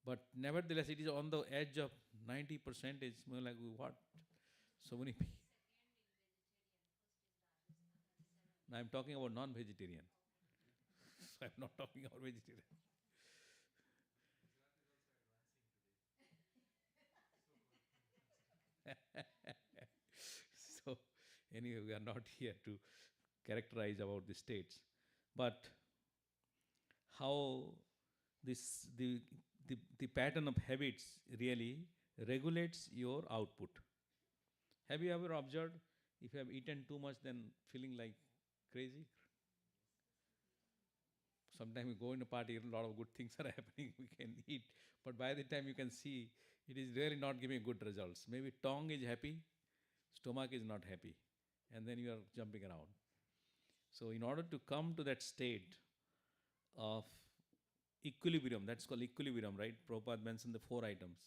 Speaker 1: But nevertheless, it is on the edge of 90%. It's more like what? So many people. Now I'm talking about non-vegetarian. So I'm not talking about vegetarian. So anyway, we are not here to characterize about the states, but how this the pattern of habits really regulates your output. Have you ever observed if you have eaten too much, then feeling like crazy? Sometimes you go in a party, a lot of good things are happening, we can eat, but by the time you can see, it is really not giving good results. Maybe tongue is happy, stomach is not happy, and then you are jumping around. So in order to come to that state of equilibrium, that's called equilibrium, right? Prabhupada mentioned the 4 items.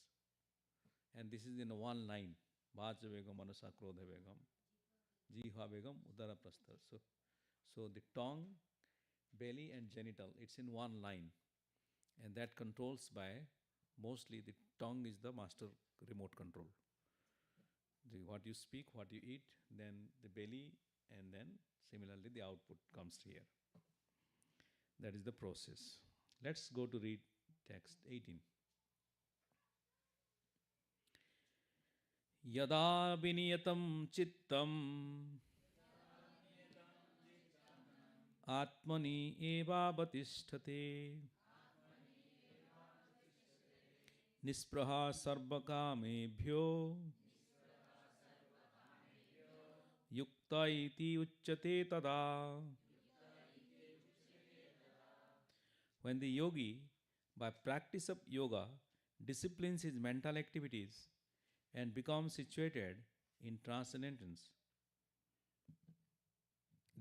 Speaker 1: And this is in one line. Vacha Vegam, Manasa Krodha Vegam, Jiha Vegam, Udara Prastha. So the tongue, belly and genital, it's in one line. And that controls by, mostly the tongue is the master remote control. What you speak, what you eat, then the belly, and then similarly the output comes here. That is the process. Let's go to read text 18. Yada viniyatam chittam atmani eva batisthate Nispraha sarvakamebhyo yukta iti uchyate tada. When the yogi, by practice of yoga, disciplines his mental activities and becomes situated in transcendence,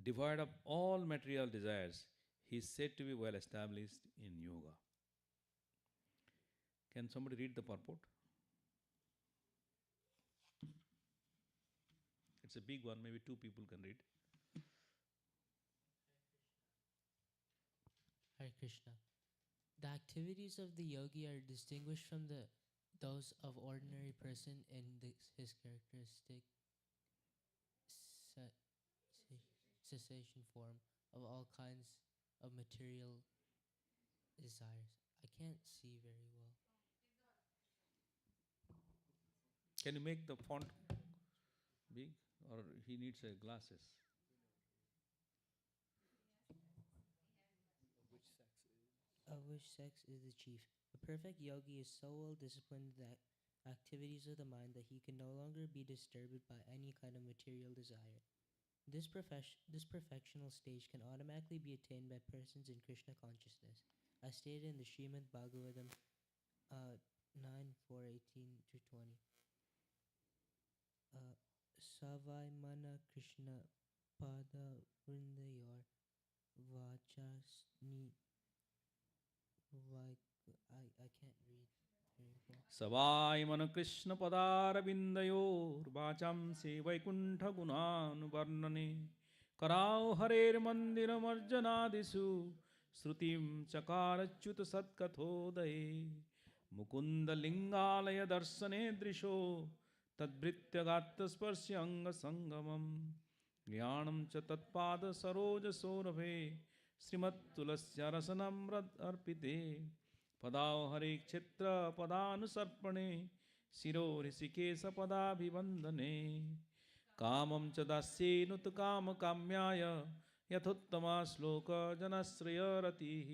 Speaker 1: devoid of all material desires, he is said to be well established in yoga. Can somebody read the purport? It's a big one, maybe two people can read.
Speaker 5: Hare Krishna. The activities of the yogi are distinguished from those of ordinary person in his characteristic ce- cessation form of all kinds of material desires. I can't see very well.
Speaker 1: Can you make the font big, or he needs glasses?
Speaker 5: Of which sex is the chief? A perfect yogi is so well disciplined that activities of the mind that he can no longer be disturbed by any kind of material desire. This perfectional stage can automatically be attained by persons in Krishna consciousness, as stated in the Srimad Bhagavatam 9:4:18 to 20. Savai mana Krishna pada vrindayor vachasni I can't read very well.
Speaker 1: Savai manu Krishna padaravindayor vacham se vaikuntha gunanuvarnane karao harer mandira marjanadisu srutim chakarachyuta satkathodaye mukunda lingalaya darsane drisho tadvritya gatta sparsya anga sangamam jnanam cha tatpada saroja sorabhe srimat tulasya rasanam rad arpite पदाओ हरे क्षेत्र पदानुसर्पणे शिरो ऋषिकेश पदाभिवंदने कामं च दास्येनुत काम काम्याय यथोत्तमा श्लोक जनश्रेय रतिः.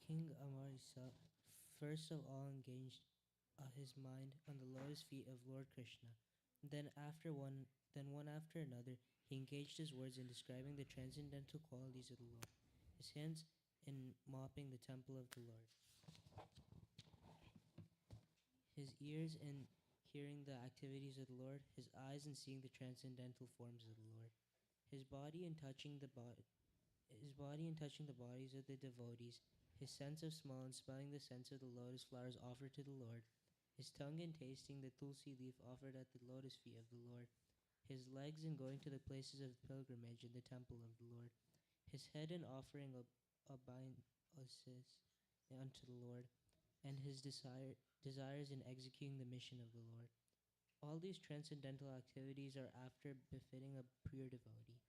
Speaker 5: King Amarisa first of all engaged his mind on the lotus feet of Lord Krishna. Then one after another, he engaged his words in describing the transcendental qualities of the Lord, his hands in mopping the temple of the Lord, his ears in hearing the activities of the Lord, his eyes in seeing the transcendental forms of the Lord, his body in touching the bodies of the devotees, his sense of smell and smelling the scents of the lotus flowers offered to the Lord, his tongue in tasting the tulsi leaf offered at the lotus feet of the Lord, his legs in going to the places of pilgrimage in the temple of the Lord, his head in offering obeisances unto the Lord, and his desires in executing the mission of the Lord. All these transcendental activities are after befitting a pure devotee.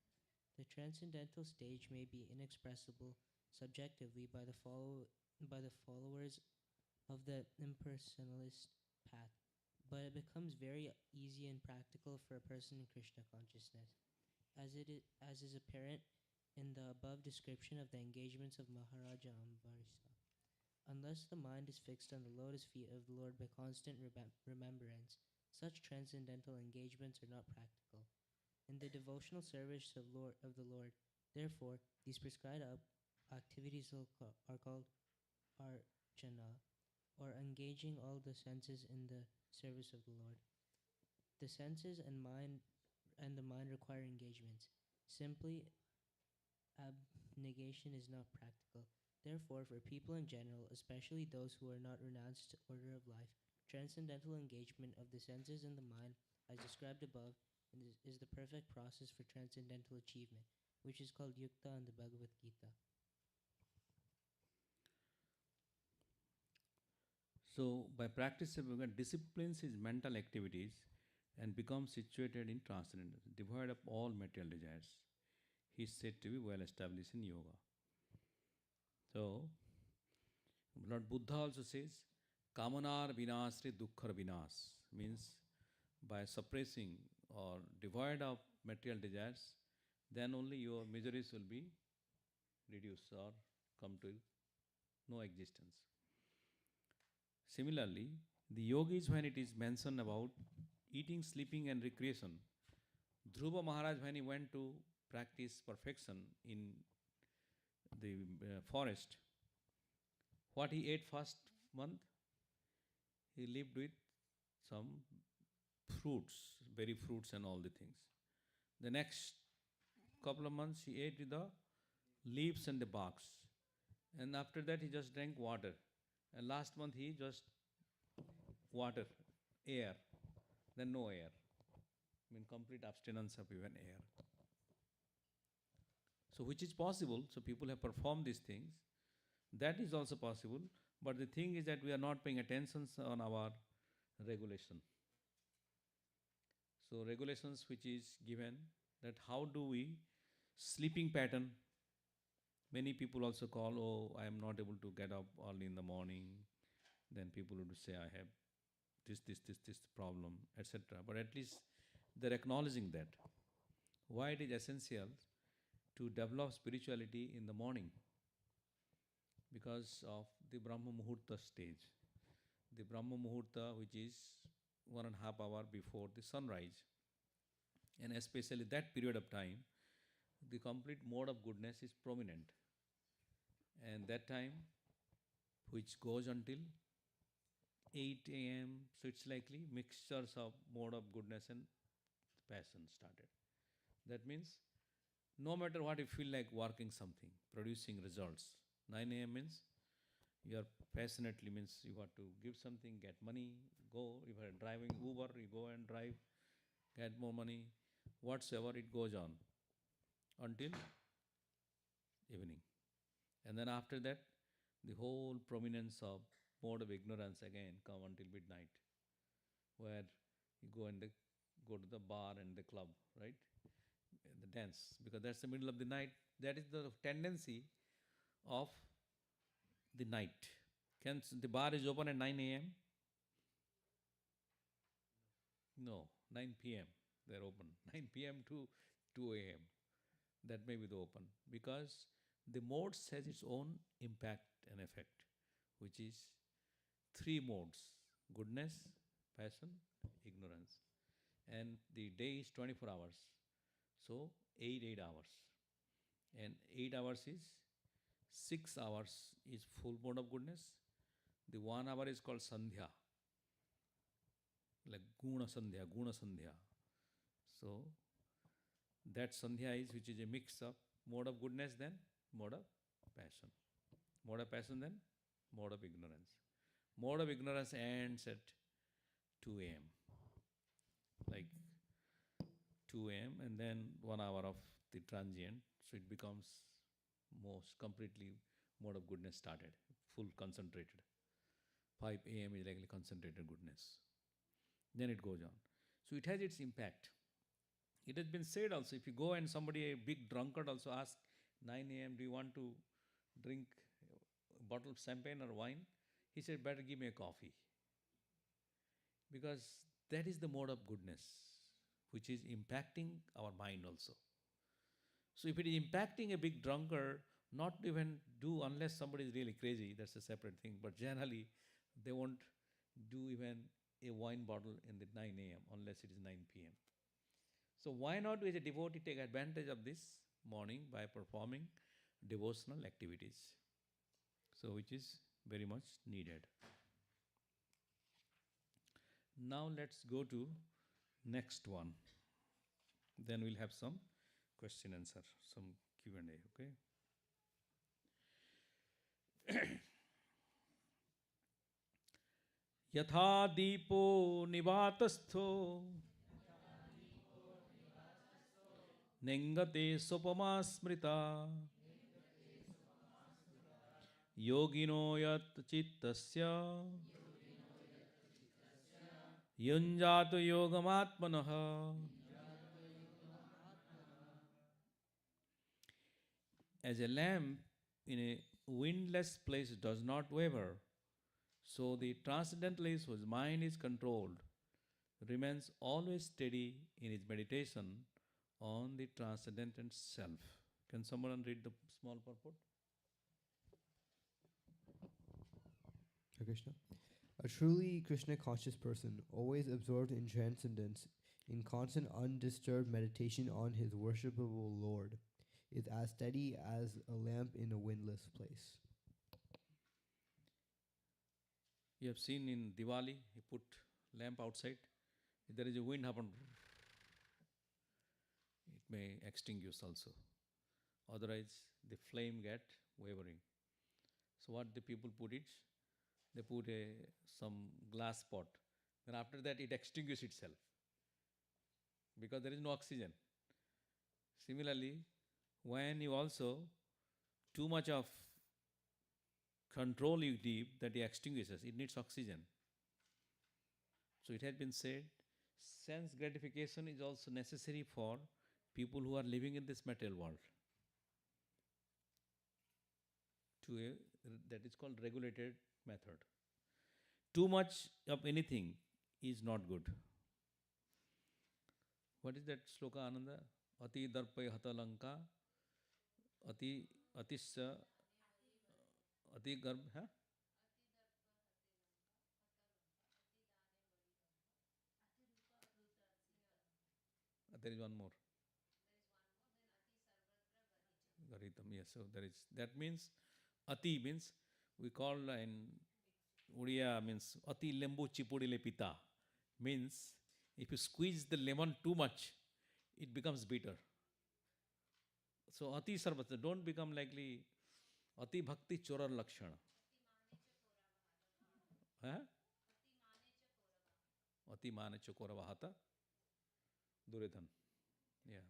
Speaker 5: The transcendental stage may be inexpressible subjectively by the followers of the impersonalist path, but it becomes very easy and practical for a person in Krishna consciousness, as is apparent in the above description of the engagements of Maharaja Ambarisa. Unless the mind is fixed on the lotus feet of the Lord by constant remembrance, such transcendental engagements are not practical. In the devotional service of the Lord, therefore, these prescribed activities are called archana, or engaging all the senses in the service of the Lord. The senses and the mind require engagements. Simply abnegation is not practical. Therefore, for people in general, especially those who are not renounced order of life, transcendental engagement of the senses and the mind, as described above, is the perfect process for transcendental achievement, which is called yukta in the Bhagavad Gita.
Speaker 1: So, by practice of yoga, disciplines his mental activities and becomes situated in transcendence, devoid of all material desires. He is said to be well established in yoga. So, Lord Buddha also says, Kamanar vinasre dukkhar vinas, means by suppressing or devoid of material desires, then only your miseries will be reduce or come to no existence. Similarly, the yogis, when it is mentioned about eating, sleeping, and recreation, Dhruva Maharaj, when he went to practice perfection in the forest, what he ate first month, he lived with some fruits, berry fruits, and all the things. The next couple of months, he ate with the leaves and the barks. And after that, he just drank water. And last month, he just water, air, then no air. I mean, complete abstinence of even air. So, which is possible. So, people have performed these things. That is also possible. But the thing is that we are not paying attention on our regulation. So, regulations which is given that how do we sleeping pattern. Many people also call, oh, I am not able to get up early in the morning. Then people would say, I have this problem, etc. But at least they're acknowledging that. Why it is essential to develop spirituality in the morning? Because of the Brahma Muhurta stage. The Brahma Muhurta, which is 1.5 hours before the sunrise. And especially that period of time, the complete mode of goodness is prominent. And that time, which goes until 8 a.m., so it's likely mixtures of mode of goodness and passion started. That means no matter what you feel like working something, producing results. 9 a.m. means you are passionately means you want to give something, get money, go. If you are driving Uber, you go and drive, get more money. Whatsoever, it goes on until evening. And then after that, the whole prominence of mode of ignorance again come until midnight, where you go to the bar and the club, right? The dance, because that's the middle of the night. That is the tendency of the night. The bar is open at 9 a.m.? No, 9 p.m. they're open. 9 p.m. to 2 a.m. That may be the open, because the modes has its own impact and effect, which is 3 modes: goodness, passion, ignorance. And the day is 24 hours. So 8 hours. And 8 hours is 6 hours is full mode of goodness. The 1 hour is called Sandhya, like Guna Sandhya. So that Sandhya is, which is a mix of mode of goodness, then mode of passion. Mode of passion, then mode of ignorance. Mode of ignorance ends at 2 a.m. Like 2 a.m. and then 1 hour of the transient. So it becomes most completely mode of goodness started, full concentrated. 5 a.m. is likely concentrated goodness. Then it goes on. So it has its impact. It has been said also, if you go and somebody, a big drunkard also asks, 9 a.m., do you want to drink a bottle of champagne or wine? He said, better give me a coffee. Because that is the mode of goodness, which is impacting our mind also. So if it is impacting a big drunkard, not even do unless somebody is really crazy, that's a separate thing. But generally, they won't do even a wine bottle in the 9 a.m. unless it is 9 p.m. So why not, as a devotee, take advantage of this morning by performing devotional activities? So which is very much needed. Now let's go to next one. Then we'll have some question answer, some Q&A, okay? Yatha deepo nivatastho nengate sopama smrita yogino yat chittasya yunjato yogamatmanaha. As a lamp in a windless place does not waver, so the transcendentalist whose mind is controlled remains always steady in his meditation on the transcendental self. Can someone read the small purport?
Speaker 6: Hare Krishna. A truly Krishna conscious person, always absorbed in transcendence, in constant undisturbed meditation on his worshipable Lord, is as steady as a lamp in a windless place.
Speaker 1: You have seen in Diwali, he put lamp outside. If there is a wind happen, it may extinguish also. Otherwise, the flame get wavering. So what the people put it? They put some glass pot. Then after that, it extinguishes itself because there is no oxygen. Similarly, when you also too much of control you give, that it extinguishes, it needs oxygen. So it has been said, sense gratification is also necessary for people who are living in this material world. That is called regulated method. Too much of anything is not good. What is that sloka, Ananda? Ati darpai hata lanka, atisya, ati garb, huh? There is one more. Garitam, yes. So there is. That means ati means we call in Uriya means ati lembu chipudile pita, means if you squeeze the lemon too much, it becomes bitter. So ati sarvatra, don't become likely ati bhakti chorar lakshana. Huh? Ati mane chokora vahata duredhan. Yeah.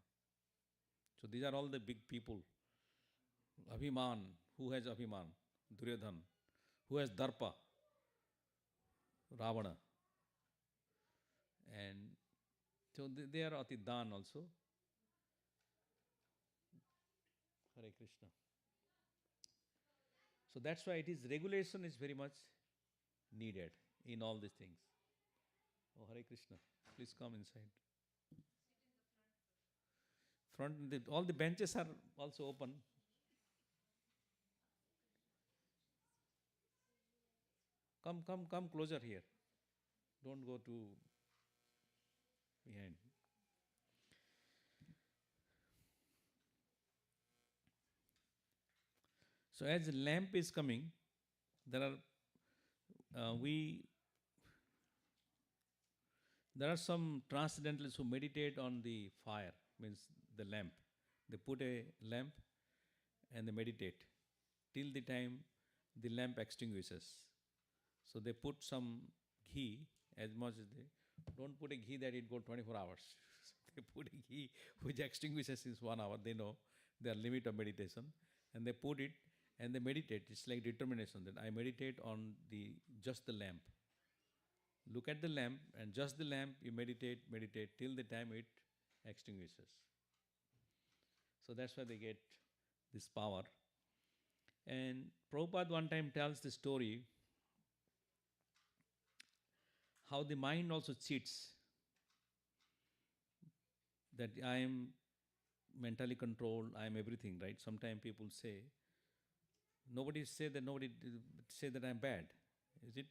Speaker 1: So these are all the big people. Abhiman, who has Abhiman? Duryodhan. Who has Darpa? Ravana. And so they are Atidan also. Hare Krishna. So that's why it is regulation is very much needed in all these things. Oh, Hare Krishna. Please come inside. Front, all the benches are also open. Come closer here. Don't go too behind. So as the lamp is coming, there are some transcendentalists who meditate on the fire, means the lamp. They put a lamp and they meditate till the time the lamp extinguishes. So they put some ghee as much as they don't put a ghee that it go 24 hours. They put a ghee which extinguishes in 1 hour. They know their limit of meditation, and they put it and they meditate. It's like determination that I meditate on just the lamp. Look at the lamp and just the lamp. You meditate till the time it extinguishes. So that's why they get this power. And Prabhupada one time tells the story how the mind also cheats, that I am mentally controlled, I am everything, right? Sometimes people say, nobody say that I am bad. Is it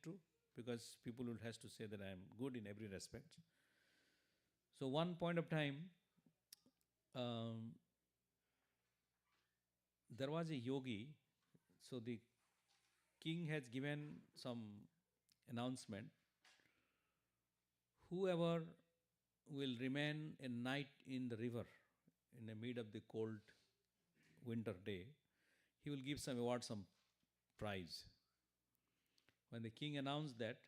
Speaker 1: true? Because people will has to say that I am good in every respect. So one point of time, there was a yogi. So the king has given some announcement. Whoever will remain a night in the river in the mid of the cold winter day, he will give some award, some prize. When the king announced that,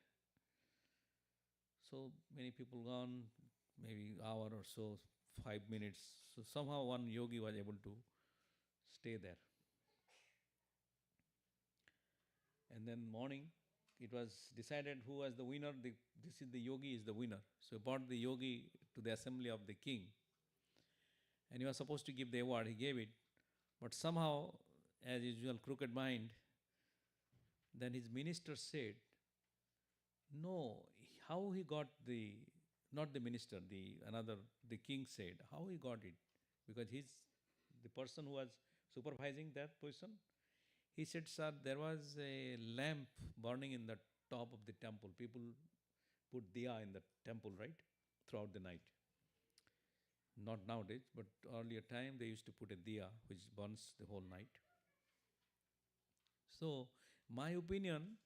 Speaker 1: so many people gone, maybe hour or so, 5 minutes. So somehow one yogi was able to stay there. And then morning, it was decided who was the winner. This is the yogi is the winner. So brought the yogi to the assembly of the king. And he was supposed to give the award. He gave it. But somehow, as usual, crooked mind, then his minister said, no, how he got not the minister, the king said, how he got it? Because the person who was supervising that position, he said, "Sir, there was a lamp burning in the top of the temple. People put diya in the temple, right? Throughout the night. Not nowadays, but earlier time they used to put a diya which burns the whole night. So, my opinion,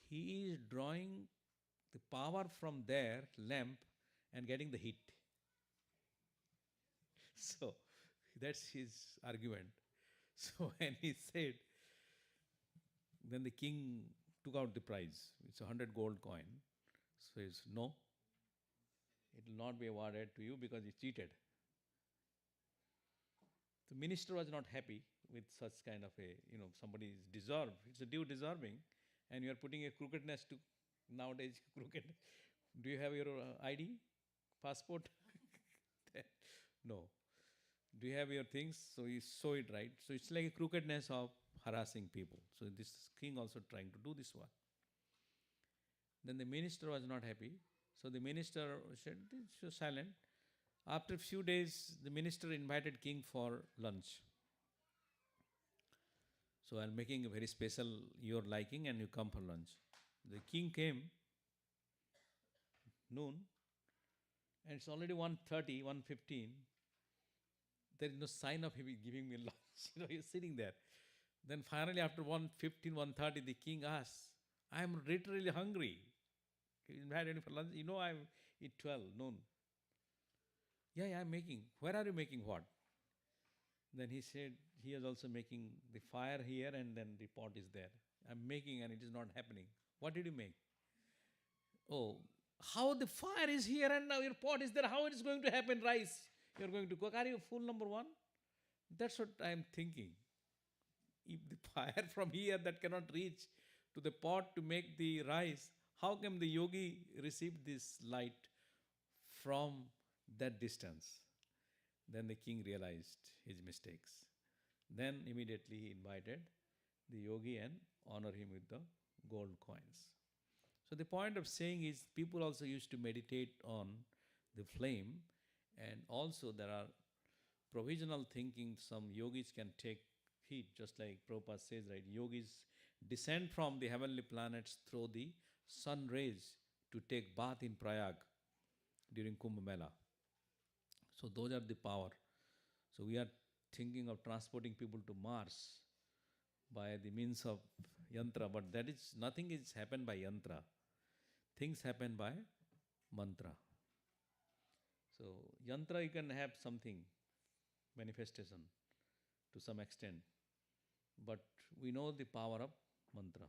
Speaker 1: he is drawing the power from their lamp and getting the heat. So, that's his argument. So, when he said, then the king took out the prize. It's 100 gold coin. So, he says, no, it will not be awarded to you because you cheated. The minister was not happy with such kind of a, somebody is deserved. It's a due deserving, and you are putting a crookedness to nowadays crooked. Do you have your ID, passport? No. Do you have your things? So you show it, right. So it's like a crookedness of harassing people. So this king also trying to do this one. Then the minister was not happy. So the minister said, so silent. After a few days, the minister invited king for lunch. So I'm making a very special your liking and you come for lunch. The king came noon and it's already 1:30, 1:15. There is no sign of him giving me lunch. He's sitting there. Then finally after 1:15, 1:30, the king asks, I'm literally hungry. You invited me for lunch. I'm at 12 noon. Yeah, I'm making. Where are you making what? Then he said, he is also making the fire here and then the pot is there. I'm making and it is not happening. What did you make? Oh, how the fire is here and now your pot is there. How it is going to happen? Rice you're going to cook. Are you fool number one? That's what I'm thinking. If the fire from here that cannot reach to the pot to make the rice, how can the yogi receive this light from that distance? Then the king realized his mistakes. Then immediately he invited the yogi and honor him with the gold coins. So the point of saying is people also used to meditate on the flame, and also there are provisional thinking. Some yogis can take heat, just like Prabhupada says, right? Yogis descend from the heavenly planets through the sun rays to take bath in Prayag during Kumbh Mela. So those are the power. So we are thinking of transporting people to Mars by the means of yantra, but that is nothing is happened by yantra. Things happen by mantra. So yantra you can have something, manifestation to some extent, but we know the power of mantra.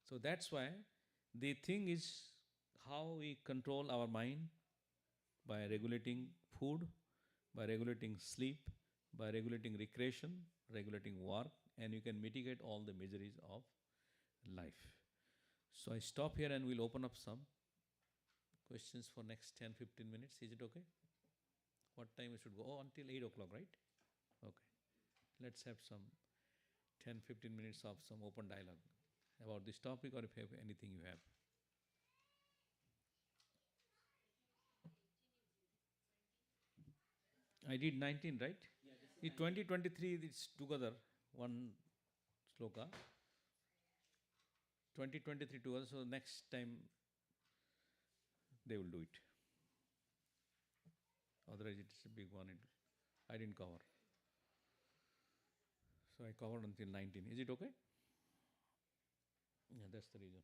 Speaker 1: So that's why the thing is how we control our mind by regulating food, by regulating sleep, by regulating recreation, regulating work, and you can mitigate all the miseries of life. So I stop here and we'll open up some questions for next 10-15 minutes. Is it okay? What time we should go? Oh, until 8 o'clock, right? Okay. Let's have some 10-15 minutes of some open dialogue about this topic, or if you have anything you have. I did 19, right? Yeah, 2023 it's together, one sloka. 2023 together, so next time they will do it. Otherwise it's a big one. I didn't cover. So I covered until 19. Is it okay? Yeah, that's the reason.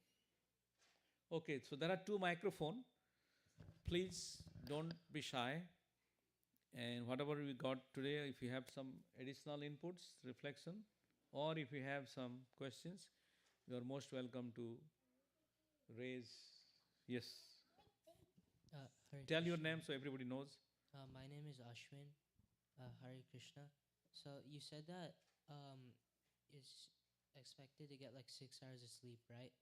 Speaker 1: Okay, so there are two microphones. Please don't be shy. And whatever we got today, if you have some additional inputs, reflection, or if you have some questions, you are most welcome to raise. Yes.
Speaker 5: Hare
Speaker 1: Tell your
Speaker 5: Krishna.
Speaker 1: name so everybody knows.
Speaker 5: My name is Ashwin. Hare Krishna. So you said that it's expected to get like 6 hours of sleep, right?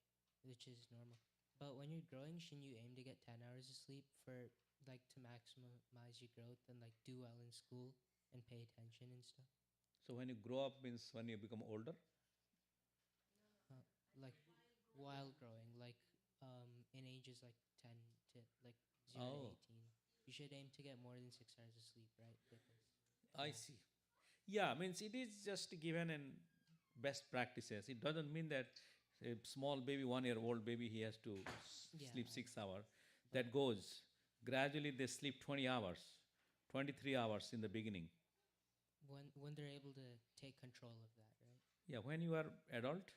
Speaker 5: Which is normal. But when you're growing, shouldn't you aim to get 10 hours of sleep for like to maximize your growth and like do well in school and pay attention and stuff?
Speaker 1: So when you grow up means when you become older.
Speaker 5: Like while growing, like in ages like 10 to like 0
Speaker 1: Oh.
Speaker 5: to 18. You should aim to get more than 6 hours of sleep, right? Because
Speaker 1: I see. Yeah, means it is just given in best practices. It doesn't mean that a small baby, 1-year-old baby, he has to sleep
Speaker 5: Yeah.
Speaker 1: 6 hours. That goes. Gradually, they sleep 20 hours, 23 hours in the beginning.
Speaker 5: When they're able to take control of that, right?
Speaker 1: Yeah, when you are adult,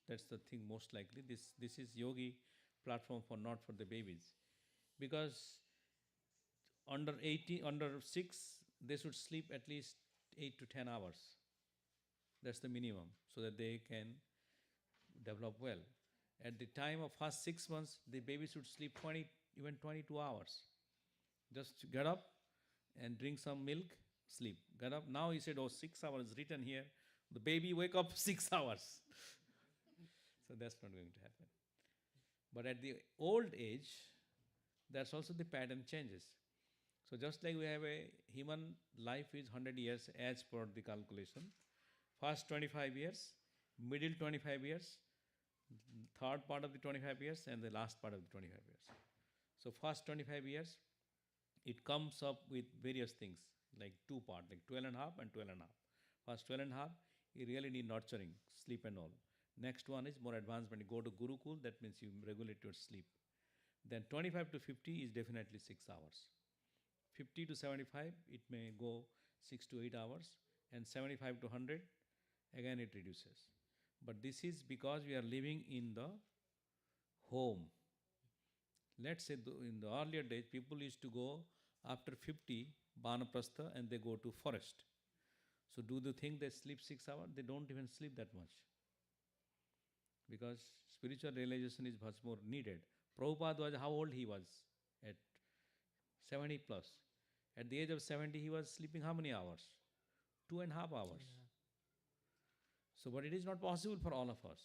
Speaker 1: that's the thing most likely. This is yogi platform for not for the babies, because under 18, under 6, they should sleep at least 8 to 10 hours. That's the minimum, so that they can develop well. At the time of first 6 months, the baby should sleep 20, even 22 hours. Just get up and drink some milk, sleep. Get up. Now he said, oh, 6 hours written here. The baby wake up 6 hours. So that's not going to happen. But at the old age, that's also the pattern changes. So just like we have a human life is 100 years as per the calculation. First 25 years, middle 25 years, third part of the 25 years, and the last part of the 25 years. So first 25 years, it comes up with various things, like two part, like 12 and a half and 12 and a half. First 12 and a half, you really need nurturing, sleep and all. Next one is more advanced when you go to Gurukul, that means you regulate your sleep. Then 25 to 50 is definitely 6 hours. 50 to 75, it may go 6 to 8 hours, and 75 to 100, again it reduces. But this is because we are living in the home. Let's say in the earlier days, people used to go after 50, Banaprastha, and they go to forest. So do they think they sleep 6 hours? They don't even sleep that much. Because spiritual realization is much more needed. Prabhupada was, how old he was? At 70 plus. At the age of 70, he was sleeping how many hours? 2.5 hours. So, but it is not possible for all of us.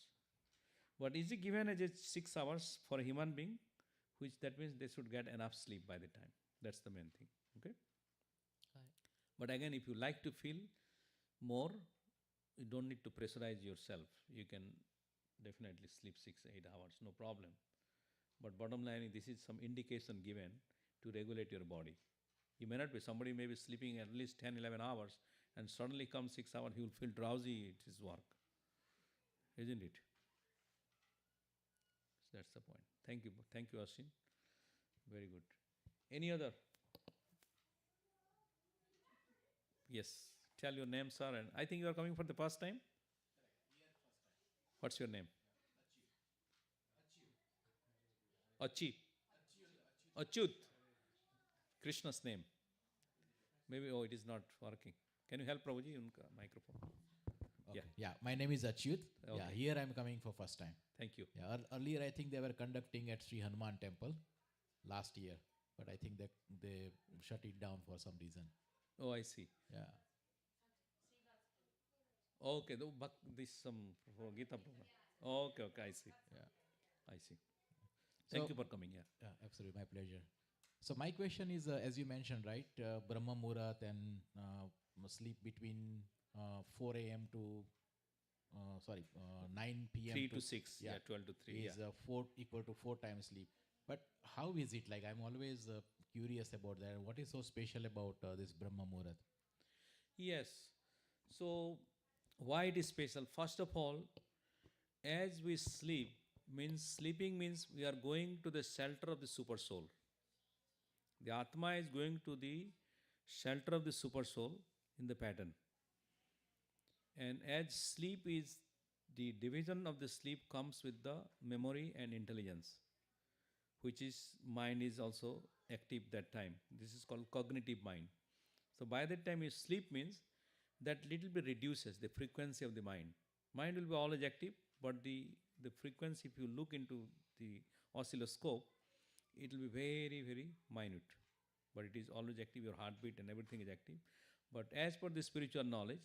Speaker 1: But is it given as 6 hours for a human being? Which that means they should get enough sleep by the time. That's the main thing. Okay? But again, if you like to feel more, you don't need to pressurize yourself. You can definitely sleep 6-8 hours, no problem. But bottom line, this is some indication given to regulate your body. You may not be, somebody may be sleeping at least 10-11 hours, and suddenly come 6 hours, he will feel drowsy, it is work. Isn't it? So that's the point. Thank you, Ashin. Very good. Any other? Yes. Tell your name, sir. And I think you are coming for the first time? What's your name? Achyut. Achyut. Krishna's name. Maybe, oh, it is not working. Can you help Prabhuji? Unka microphone.
Speaker 7: Okay. Yeah, my name is Achyut.
Speaker 1: Okay.
Speaker 7: Yeah, here I'm coming for first time.
Speaker 1: Thank you.
Speaker 7: Yeah, earlier I think they were conducting at Sri Hanuman Temple last year, but I think they shut it down for some reason.
Speaker 1: Oh, I see.
Speaker 7: Yeah.
Speaker 1: Okay, this some for Gita program. Okay, I see.
Speaker 7: Yeah.
Speaker 1: I see. Thank
Speaker 7: So-
Speaker 1: you for coming. Yeah.
Speaker 7: Yeah, absolutely, my pleasure. So my question is, as you mentioned, right, Brahma Muhurat and sleep between 4 a.m. to 9 p.m.
Speaker 1: 3 to 6.
Speaker 7: yeah,
Speaker 1: Yeah, 12 to 3.
Speaker 7: is 4 equal to 4 times sleep. But how is it like? I'm always curious about that. What is so special about this Brahma Muhurat?
Speaker 1: Yes. So, why it is special? First of all, as we sleep, sleeping means we are going to the shelter of the super soul. The Atma is going to the shelter of the super soul in the pattern. And as sleep is, the division of the sleep comes with the memory and intelligence, which is mind is also active that time. This is called cognitive mind. So by that time you sleep means that little bit reduces the frequency of the mind. Mind will be always active, but the frequency, if you look into the oscilloscope, it will be very, very minute. But it is always active, your heartbeat and everything is active. But as per the spiritual knowledge,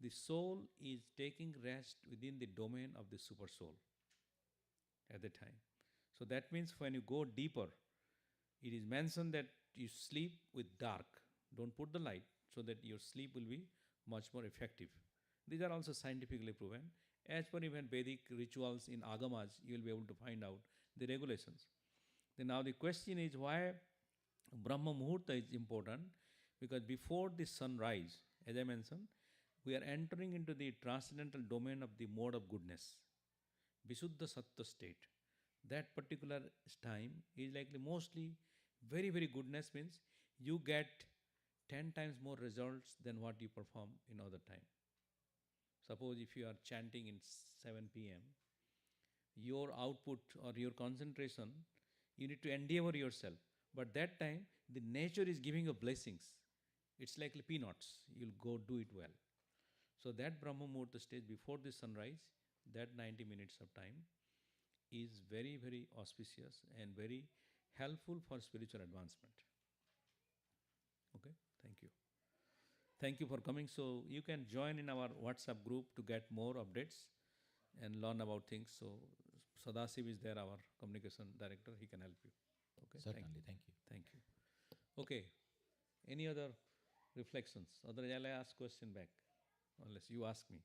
Speaker 1: the soul is taking rest within the domain of the super soul at the time. So that means when you go deeper, it is mentioned that you sleep with dark. Don't put the light so that your sleep will be much more effective. These are also scientifically proven. As per even Vedic rituals in Agamas, you will be able to find out the regulations. Then now the question is why Brahma Muhurta is important, because before the sunrise, as I mentioned, we are entering into the transcendental domain of the mode of goodness, Visuddha Sattva state. That particular time is likely mostly very, very goodness means you get 10 times more results than what you perform in other time. Suppose if you are chanting in 7 p.m., your output or your concentration, you need to endeavor yourself. But that time, the nature is giving you blessings. It's like peanuts. You'll go do it well. So that Brahma Muhurta stage before the sunrise, that 90 minutes of time is very, very auspicious and very helpful for spiritual advancement. Okay, thank you. Thank you for coming. So you can join in our WhatsApp group to get more updates and learn about things. So Sadasiv is there, our communication director. He can help you. Okay.
Speaker 7: Certainly, thank you.
Speaker 1: Thank you. Okay. Any other reflections? Otherwise, I'll ask question back, unless you ask me.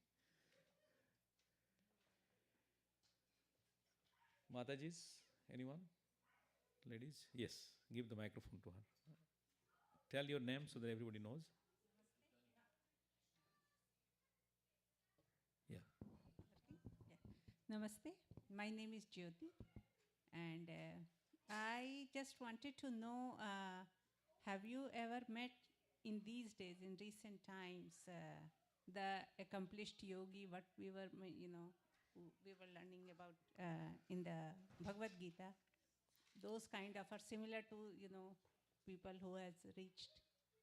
Speaker 1: Matajis, anyone? Ladies? Yes. Give the microphone to her. Tell your name so that everybody knows. Yeah.
Speaker 8: Namaste. My name is Jyoti, and I just wanted to know, have you ever met in these days, in recent times, the accomplished yogi, what we were, we were learning about in the Bhagavad Gita? Those kind of are similar to, people who has reached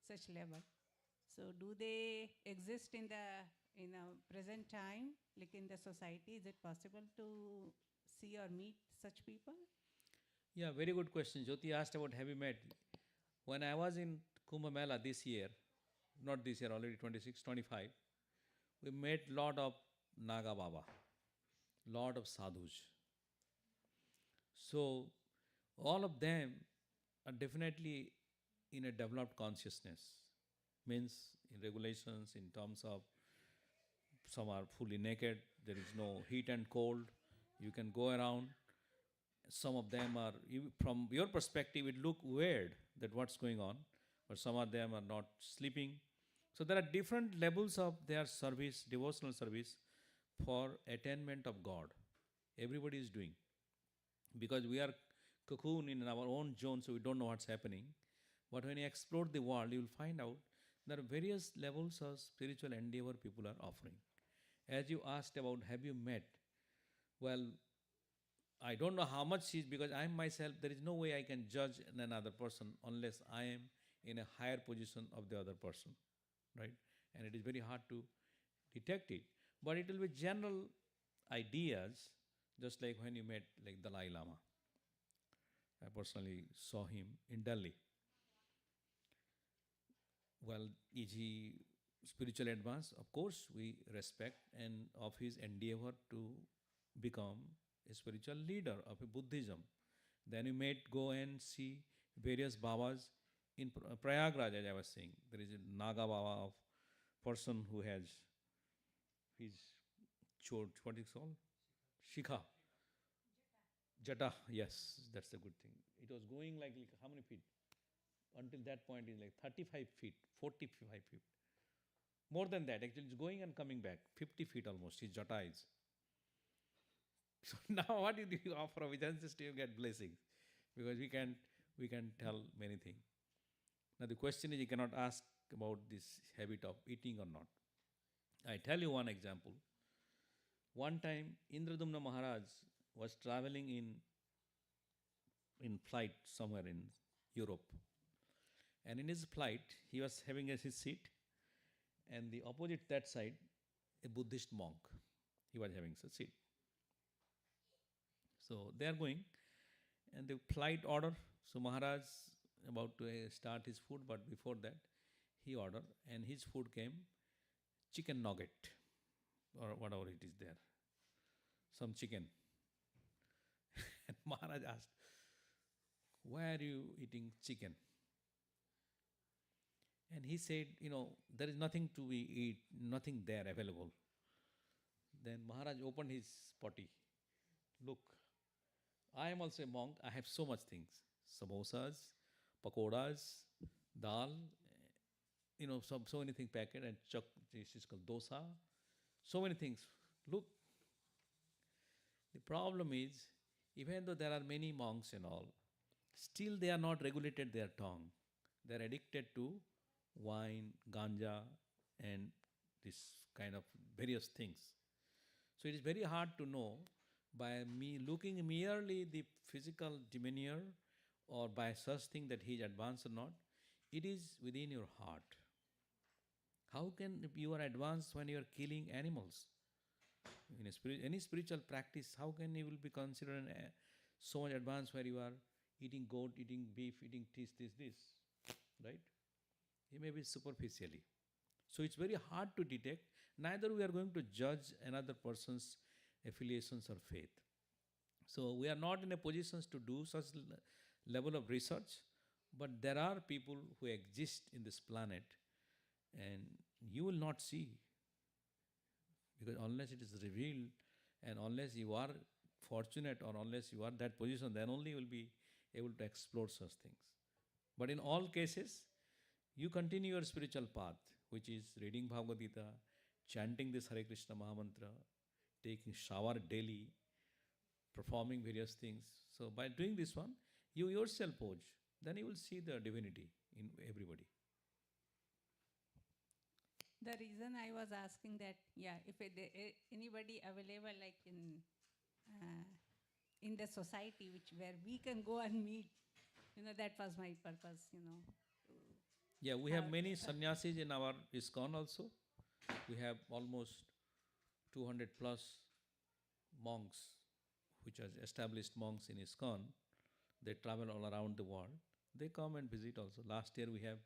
Speaker 8: such level. So do they exist in the present time, like in the society? Is it possible to see or meet such people?
Speaker 1: Yeah, very good question. Jyoti asked about have you met. When I was in Kumbh Mela this year, not this year, already 26, 25, we met lot of Naga Baba, lot of sadhus. So all of them are definitely in a developed consciousness. Means in regulations, in terms of some are fully naked, there is no heat and cold, you can go around. Some of them are, from your perspective, it look weird that what's going on, but some of them are not sleeping. So there are different levels of their service, devotional service for attainment of God. Everybody is doing. Because we are cocoon in our own zone, so we don't know what's happening. But when you explore the world, you will find out there are various levels of spiritual endeavor people are offering. As you asked about, have you met? Well, I don't know how much is, because I am myself, there is no way I can judge another person unless I am in a higher position of the other person, right? And it is very hard to detect it. But it will be general ideas, just like when you met like Dalai Lama. I personally saw him in Delhi. Well, is he spiritual advanced? Of course, we respect and of his endeavor to become a spiritual leader of a Buddhism. Then you might go and see various Babas in Prayagraj, as I was saying. There is a Naga Baba of person who has his what is it called? Shikha. Jata, yes, that's a good thing. It was going like how many feet? Until that point is like 35 feet, 45 feet. More than that, actually it's going and coming back, 50 feet almost, his jata is. So now what did you offer? We just get blessings. Because we can tell many things. Now the question is, you cannot ask about this habit of eating or not. I tell you one example. One time Indradumna Maharaj was traveling in flight somewhere in Europe. And in his flight, he was having his seat, and the opposite that side, a Buddhist monk, he was having a seat. So they are going, and the flight order, so Maharaj about to start his food, but before that, he ordered, and his food came, chicken nugget, or whatever it is there, some chicken. And Maharaj asked, why are you eating chicken? And he said, there is nothing to be eat, nothing there available. Then Maharaj opened his potty. Look, I am also a monk. I have so much things. Samosas, pakoras, dal, so many things packet and chuck. This is called dosa. So many things. Look, the problem is, even though there are many monks and all, still they are not regulated their tongue. They are addicted to wine, ganja, and this kind of various things. So it is very hard to know by me looking merely the physical demeanor or by such thing that he is advanced or not. It is within your heart. How can you are advanced when you are killing animals? In any spiritual practice, how can you will be considered so much advanced where you are eating goat, eating beef, eating this, right? It may be superficially. So it's very hard to detect. Neither we are going to judge another person's affiliations or faith. So we are not in a position to do such level of research, but there are people who exist in this planet and you will not see, because unless it is revealed and unless you are fortunate or unless you are that position, then only you will be able to explore such things. But in all cases, you continue your spiritual path, which is reading Bhagavad Gita, chanting this Hare Krishna Mahamantra, taking shower daily, performing various things. So by doing this one, you yourself purge. Then you will see the divinity in everybody.
Speaker 8: The reason I was asking that, if anybody available like in the society where we can go and meet, that was my purpose,
Speaker 1: Yeah, we have many sannyasis in our ISKCON also. We have almost 200 plus monks, which are established monks in ISKCON. They travel all around the world. They come and visit also. Last year we have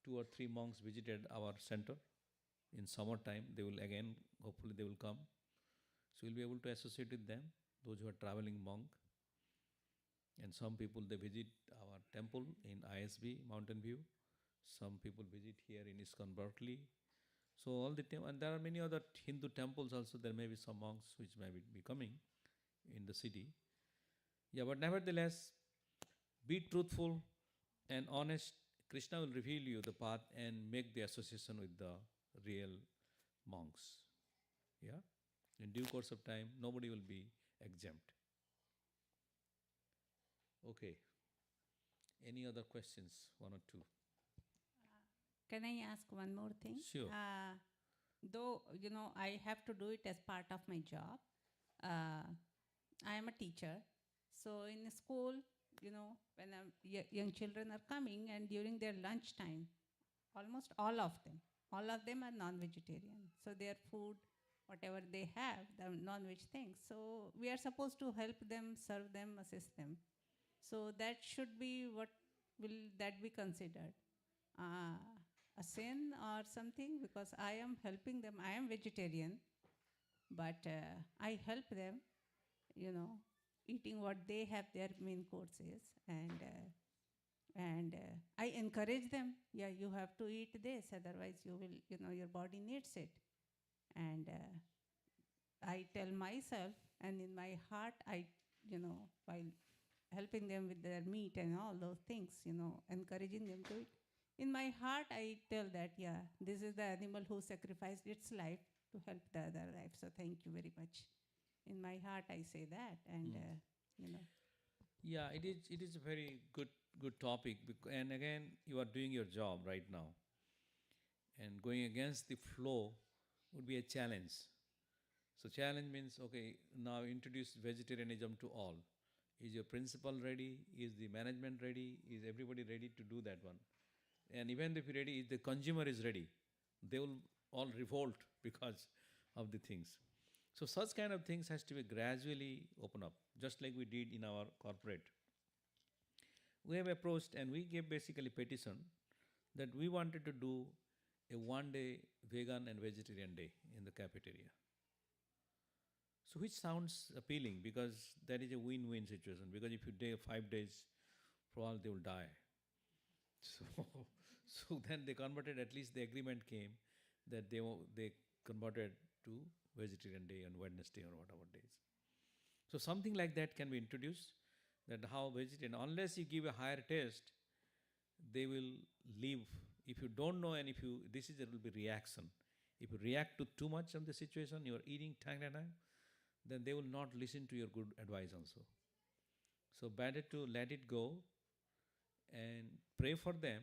Speaker 1: 2 or 3 monks visited our center. In summertime, they will again, hopefully they will come. So we'll be able to associate with them, those who are traveling monk. And some people, they visit our temple in ISB, Mountain View. Some people visit here in ISKCON Berkeley. So all the time, and there are many other Hindu temples also. There may be some monks which may be coming in the city. Yeah, but nevertheless, be truthful and honest. Krishna will reveal you the path and make the association with the real monks. Yeah? In due course of time, nobody will be exempt. Okay. Any other questions? One or two?
Speaker 8: Can I ask one more thing?
Speaker 1: Sure.
Speaker 8: Though, I have to do it as part of my job. I am a teacher. So in school, when young children are coming and during their lunchtime, almost all of them are non-vegetarian. So their food, whatever they have, the non-veg things. So we are supposed to help them, serve them, assist them. So that should be, what will that be considered? A sin or something? Because I am helping them. I am vegetarian, but I help them, eating what they have, their main courses, and I encourage them. Yeah, you have to eat this, otherwise you will, your body needs it. And I tell myself, and in my heart, while helping them with their meat and all those things, encouraging them to eat. In my heart, I tell that, this is the animal who sacrificed its life to help the other life. So thank you very much. In my heart, I say that, and
Speaker 1: Yeah, it is a very good topic, and again, you are doing your job right now, and going against the flow would be a challenge. So challenge means, okay, now introduce vegetarianism to all. Is your principal ready? Is the management ready? Is everybody ready to do that one? And even if you're ready, if the consumer is ready, they will all revolt because of the things. So such kind of things has to be gradually open up, just like we did in our corporate. We have approached and we gave basically petition that we wanted to do a 1-day vegan and vegetarian day in the cafeteria. So which sounds appealing because that is a win-win situation, because if you do 5 days, for all they will die. So then they converted, at least the agreement came that they converted to vegetarian day on Wednesday or whatever days. So something like that can be introduced, that how vegetarian, unless you give a higher taste, they will leave if you don't know, and if you, this is, there will be reaction. If you react to too much of the situation, you are eating time, then they will not listen to your good advice also. So better to let it go and pray for them,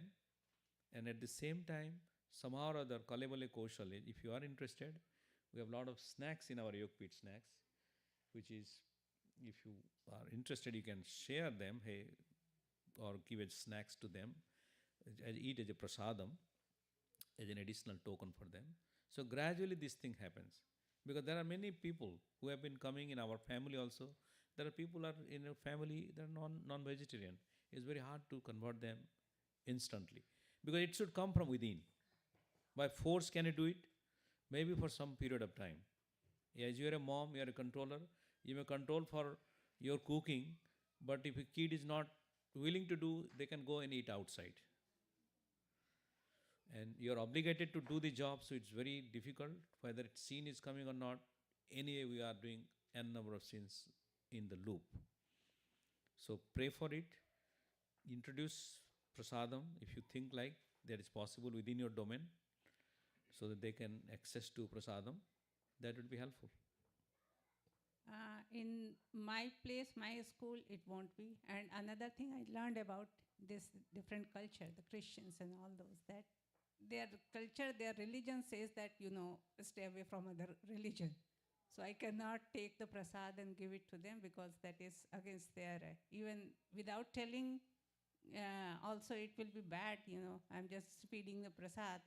Speaker 1: and at the same time, somehow or other, kalebale koshale, if you are interested, we have a lot of snacks in our Yogpit snacks, which is, if you are interested, you can share them, hey, or give it snacks to them, eat as a prasadam, as an additional token for them. So gradually this thing happens. Because there are many people who have been coming in our family also. There are people are in your family, they are non-vegetarian. It's very hard to convert them instantly. Because it should come from within. By force can you do it? Maybe for some period of time. As you are a mom, you are a controller, you may control for your cooking, but if a kid is not willing to do, they can go and eat outside. And you're obligated to do the job, so it's very difficult, whether sin is coming or not. Anyway, we are doing n number of sins in the loop. So pray for it, introduce prasadam if you think like that is possible within your domain, so that they can access to prasadam. That would be helpful.
Speaker 8: In my place, my school, it won't be. And another thing I learned about this different culture, the Christians and all those, that their culture, their religion says that, stay away from other religion. So I cannot take the prasad and give it to them, because that is against their, even without telling, also it will be bad, I'm just feeding the prasad,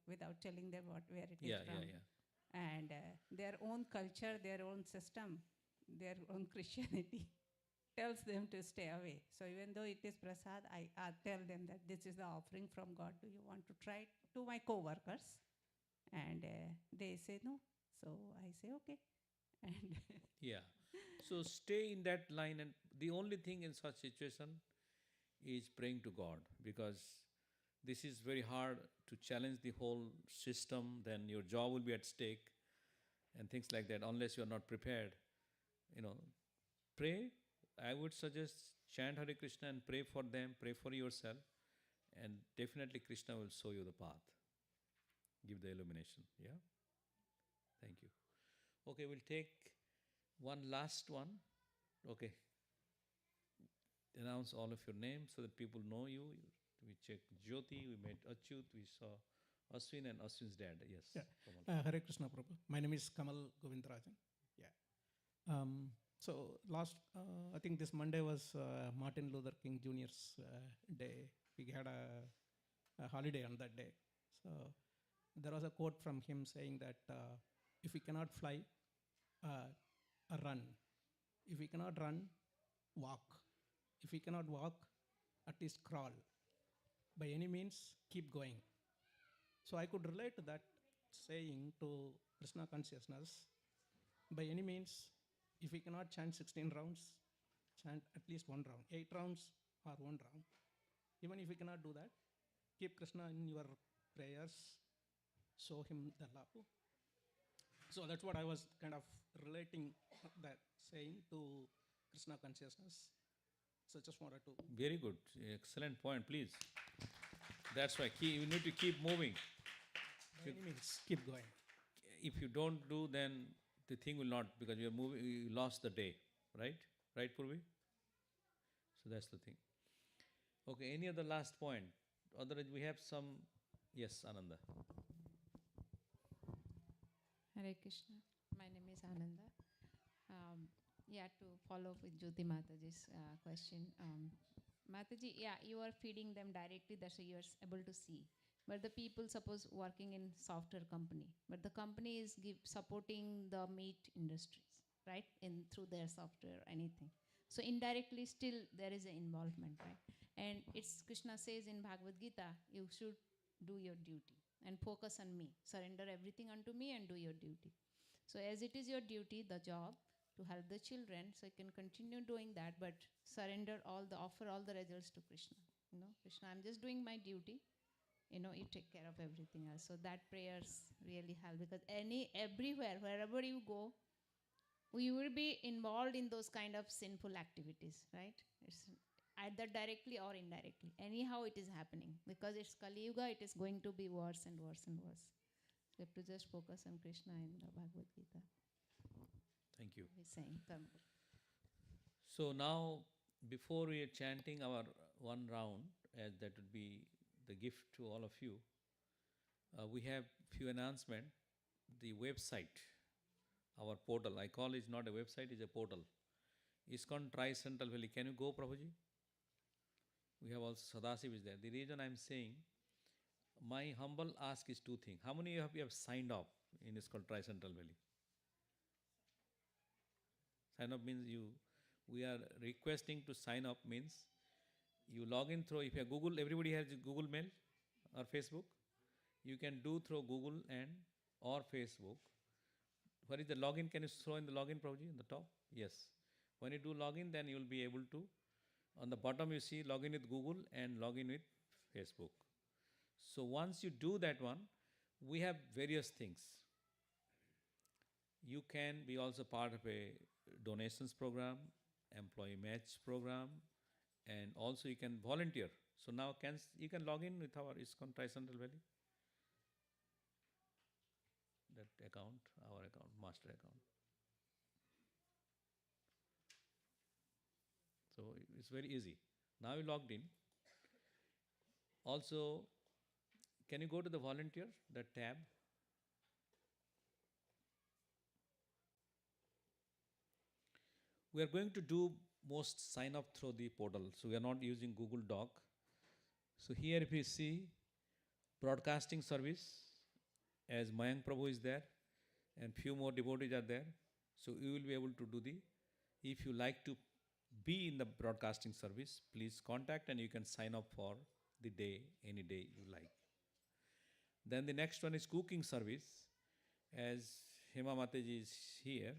Speaker 8: without telling them where it is from. And their own culture, their own system, their own Christianity tells them to stay away. So even though it is prasad, I tell them that this is the offering from God. Do you want to try it? To my co-workers. And they say no. So I say okay. And
Speaker 1: Yeah. So stay in that line, and the only thing in such situation is praying to God, because this is very hard to challenge the whole system. Then your job will be at stake and things like that, unless you are not prepared. Pray. I would suggest chant Hare Krishna and pray for them, pray for yourself, and definitely Krishna will show you the path, give the illumination. Yeah? Thank you. Okay, we'll take one last one. Okay. Announce all of your names so that people know you. We checked Jyoti, we met Achyut, we saw Ashwin and Ashwin's dad. Yes.
Speaker 4: Yeah.
Speaker 1: Kamal.
Speaker 4: Hare Krishna Prabhu. My name is Kamal Govindarajan. Yeah. So I think this Monday was Martin Luther King Jr.'s day. We had a holiday on that day. So there was a quote from him saying that if we cannot fly, run. If we cannot run, walk. If we cannot walk, at least crawl. By any means, keep going. So I could relate to that saying to Krishna consciousness. By any means, if we cannot chant 16 rounds, chant at least one round. 8 rounds or one round. Even if we cannot do that, keep Krishna in your prayers. Show him the love. So that's what I was kind of relating that saying to Krishna consciousness. So just wanted to.
Speaker 1: Very good. Excellent point, please. That's why you need to keep moving.
Speaker 4: By any means, keep going.
Speaker 1: If you don't do, then the thing will not, because you are moving, you lost the day, right? Right, Purvi? So that's the thing. Okay, any other last point? Otherwise, we have some. Yes, Ananda.
Speaker 9: Hare Krishna. My name is Ananda. To follow up with Jyoti Mataji's question. Mataji, you are feeding them directly, that's why you are able to see. But the people, suppose working in software company, but the company is supporting the meat industries, right? Through their software, anything. So indirectly, still there is an involvement, right? And it's Krishna says in Bhagavad Gita, you should do your duty and focus on me. Surrender everything unto me and do your duty. So as it is your duty, the job, to help the children, so you can continue doing that, but offer all the results to Krishna. Krishna, I'm just doing my duty. You take care of everything else. So that prayers really help, because everywhere, wherever you go, we will be involved in those kind of sinful activities, right? either directly or indirectly. Anyhow, it is happening because it's Kali Yuga. It is going to be worse and worse and worse. We have to just focus on Krishna and the Bhagavad Gita.
Speaker 1: Thank you.
Speaker 9: He's saying, come.
Speaker 1: So now, before we are chanting our one round, as that would be the gift to all of you, we have few announcement. The website, our portal, I call it not a website, it's a portal. ISKCON Tri-Central Valley. Can you go, Prabhuji? We have also Sadasiv is there. The reason I'm saying, my humble ask is two things. How many of you have signed up in ISKCON Tri-Central Valley? Sign up means we are requesting to sign up means you log in through, if you have Google, everybody has Google Mail or Facebook. You can do through Google and or Facebook. What is the login? Can you throw in the login, Prabhuji, on the top? Yes. When you do login, then you will be able to, on the bottom you see login with Google and login with Facebook. So once you do that one, we have various things. You can be also part of a donations program, employee match program, and also you can volunteer. So now you can log in with our ISKCON Tri-Central Valley. That account, our account, master account. So it's very easy. Now you logged in. Also, can you go to the volunteer, that tab? We are going to do most sign up through the portal. So we are not using Google Doc. So here if you see broadcasting service, as Mayank Prabhu is there and few more devotees are there. So you will be able to do if you like to be in the broadcasting service, please contact and you can sign up for the day, any day you like. Then the next one is cooking service. As Hema Mataji is here,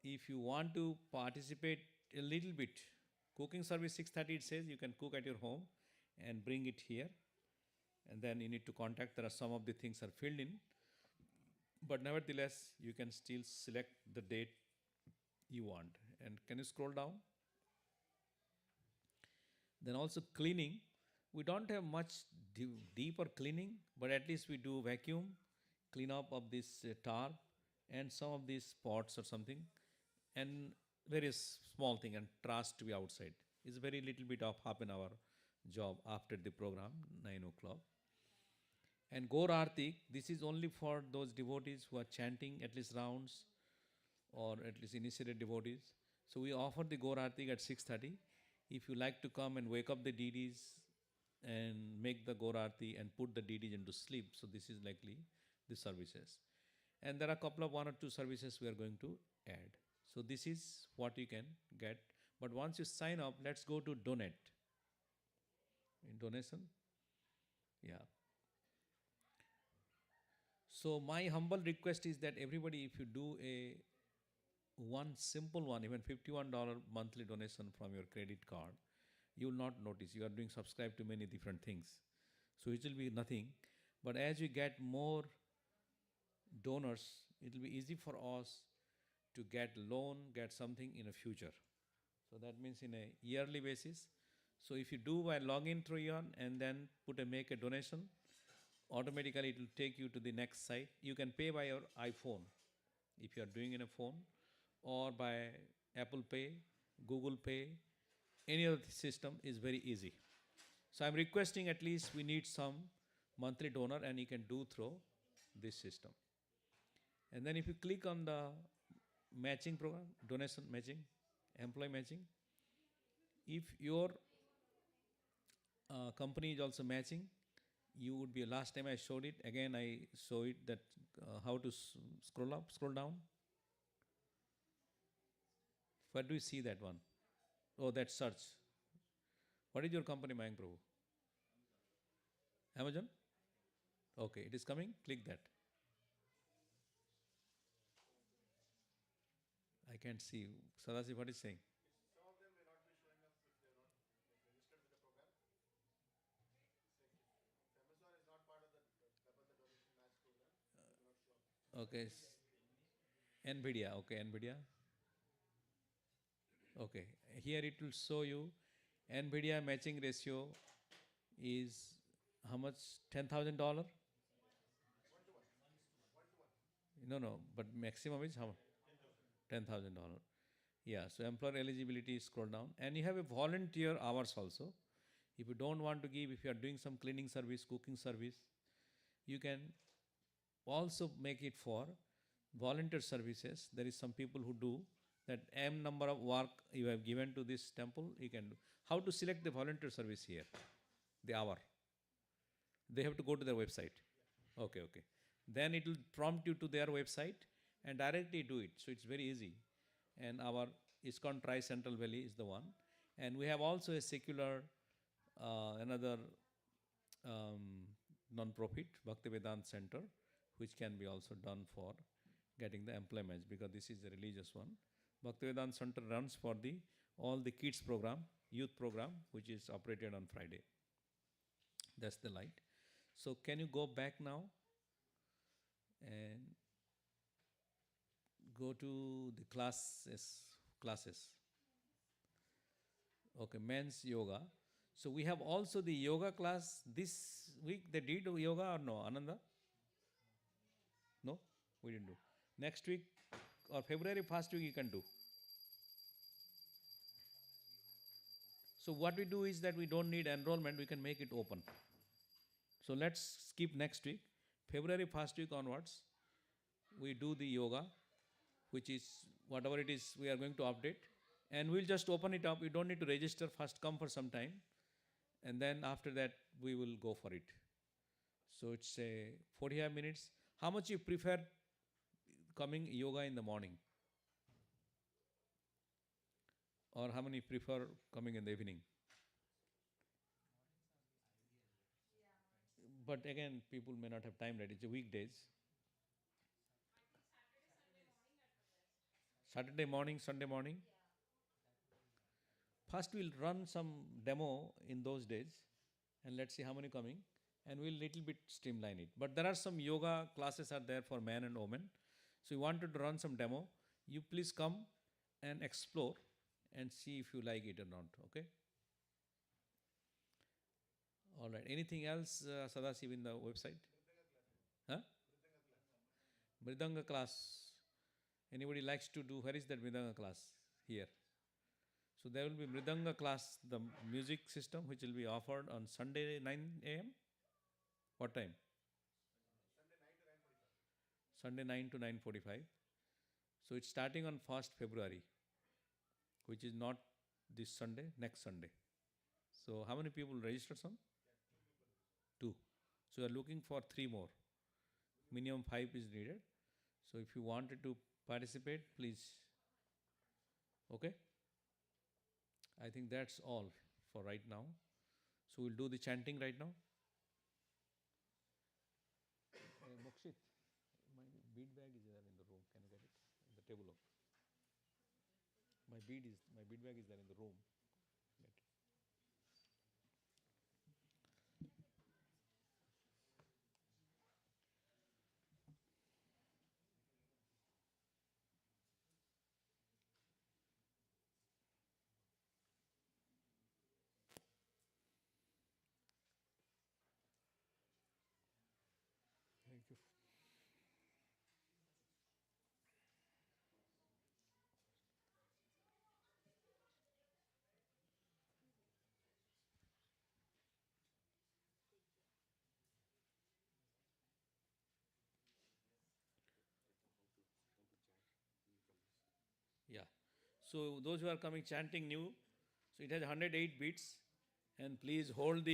Speaker 1: if you want to participate a little bit, cooking service 6:30 it says you can cook at your home and bring it here. And then you need to contact, there are some of the things are filled in. But nevertheless, you can still select the date you want. And can you scroll down? Then also cleaning. We don't have much deeper cleaning, but at least we do vacuum, clean up of this tar and some of these pots or something, and various small thing, and trash to be outside. It's very little bit of half an hour job after the program, 9 o'clock. And Gaur Arti, this is only for those devotees who are chanting at least rounds or at least initiated devotees. So we offer the Gaur Arti at 6:30. If you like to come and wake up the deities and make the Gaur Arti and put the deities into sleep, so this is likely the services. And there are a couple of 1 or 2 services we are going to add. So this is what you can get. But once you sign up, let's go to donate. In donation, yeah. So my humble request is that everybody, if you do one simple one, even $51 monthly donation from your credit card, you will not notice. You are doing subscribe to many different things. So it will be nothing. But as we get more donors, it will be easy for us to get loan, get something in the future. So that means in a yearly basis. So if you do by login through Eon and then make a donation, automatically it will take you to the next site. You can pay by your iPhone if you are doing in a phone, or by Apple Pay, Google Pay, any other system is very easy. So I'm requesting at least we need some monthly donor, and you can do through this system. And then if you click on the matching program, donation matching, employee matching, if your company is also matching, you would be, last time I showed it, again I show it that how to scroll up, scroll down. Where do you see that one? Oh, that search. What is your company, Mayank Prabhu? Amazon? Okay, it is coming. Click that. I can't see. Sadasi, what is saying?
Speaker 10: Some of them may not be showing up if they're not registered with the program. Amazon is not part of the donation match program. It will not show up.
Speaker 1: Okay. NVIDIA. Okay, NVIDIA. Okay. Here it will show you NVIDIA matching ratio is how much? $10,000? No, but maximum is how much? $10,000. Yeah, so employer eligibility, scroll down. And you have a volunteer hours also. If you don't want to give, if you are doing some cleaning service, cooking service, you can also make it for volunteer services. There is some people who do that M number of work you have given to this temple, you can do. How to select the volunteer service here? The hour. They have to go to their website. Okay. Then it will prompt you to their website and directly do it. So it's very easy. And our ISKCON Tri Central Valley is the one. And we have also a secular, another non-profit, Bhaktivedanta Center, which can be also done for getting the employment, because this is a religious one. Bhaktivedanta Center runs for all the kids program, youth program, which is operated on Friday. That's the light. So can you go back now and go to the classes. Okay, men's yoga. So we have also the yoga class this week. They did yoga or no, Ananda? No, we didn't do. Next week or February 1st week you can do. So what we do is that we don't need enrollment, we can make it open. So let's skip next week. February 1st week onwards, we do the yoga, which is whatever it is we are going to update. And we'll just open it up. You don't need to register, first come for some time. And then after that, we will go for it. So it's 45 minutes. How much you prefer coming yoga in the morning? Or how many prefer coming in the evening? But again, people may not have time, right? It's a weekdays. Saturday morning, Sunday morning? First we'll run some demo in those days and let's see how many coming, and we'll little bit streamline it. But there are some yoga classes are there for men and women. So you wanted to run some demo, you please come and explore and see if you like it or not, okay? All right, anything else, Sadasiv, in the website? Huh? Mridanga class. Anybody likes to do, where is that Mridanga class? Here. So there will be Mridanga class, the music system, which will be offered on Sunday 9 a.m. What time? Sunday 9 to 9:45. So it's starting on 1st February, which is not this Sunday, next Sunday. So how many people registered some? 2. So you are looking for 3 more. Minimum 5 is needed. So if you wanted to participate, please. Okay? I think that's all for right now. So we'll do the chanting right now. Mokshit, my bead bag is there in the room. Can you get it? In the table. My bead bag is there in the room. Get it. Thank you. Yeah. So those who are coming chanting new, so it has 108 beats, and please hold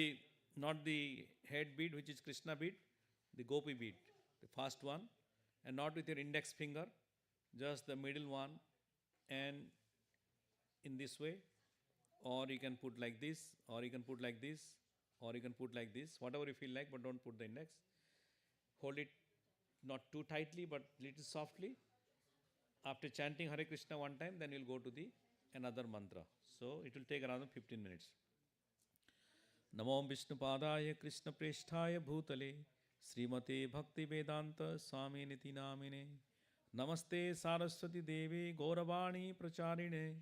Speaker 1: not the head bead, which is Krishna bead, the gopi bead, the first one, and not with your index finger, just the middle one, and in this way, or you can put like this, or you can put like this, or you can put like this, whatever you feel like, but don't put the index. Hold it not too tightly, but little softly. After chanting Hare Krishna one time, then you'll go to the another mantra. So it will take around 15 minutes. Namo Vishnu Padaya Krishna Presthaya Bhutale Srimate Bhakti Vedanta Swami Niti Namine Namaste Saraswati Devi Gauravani Pracharine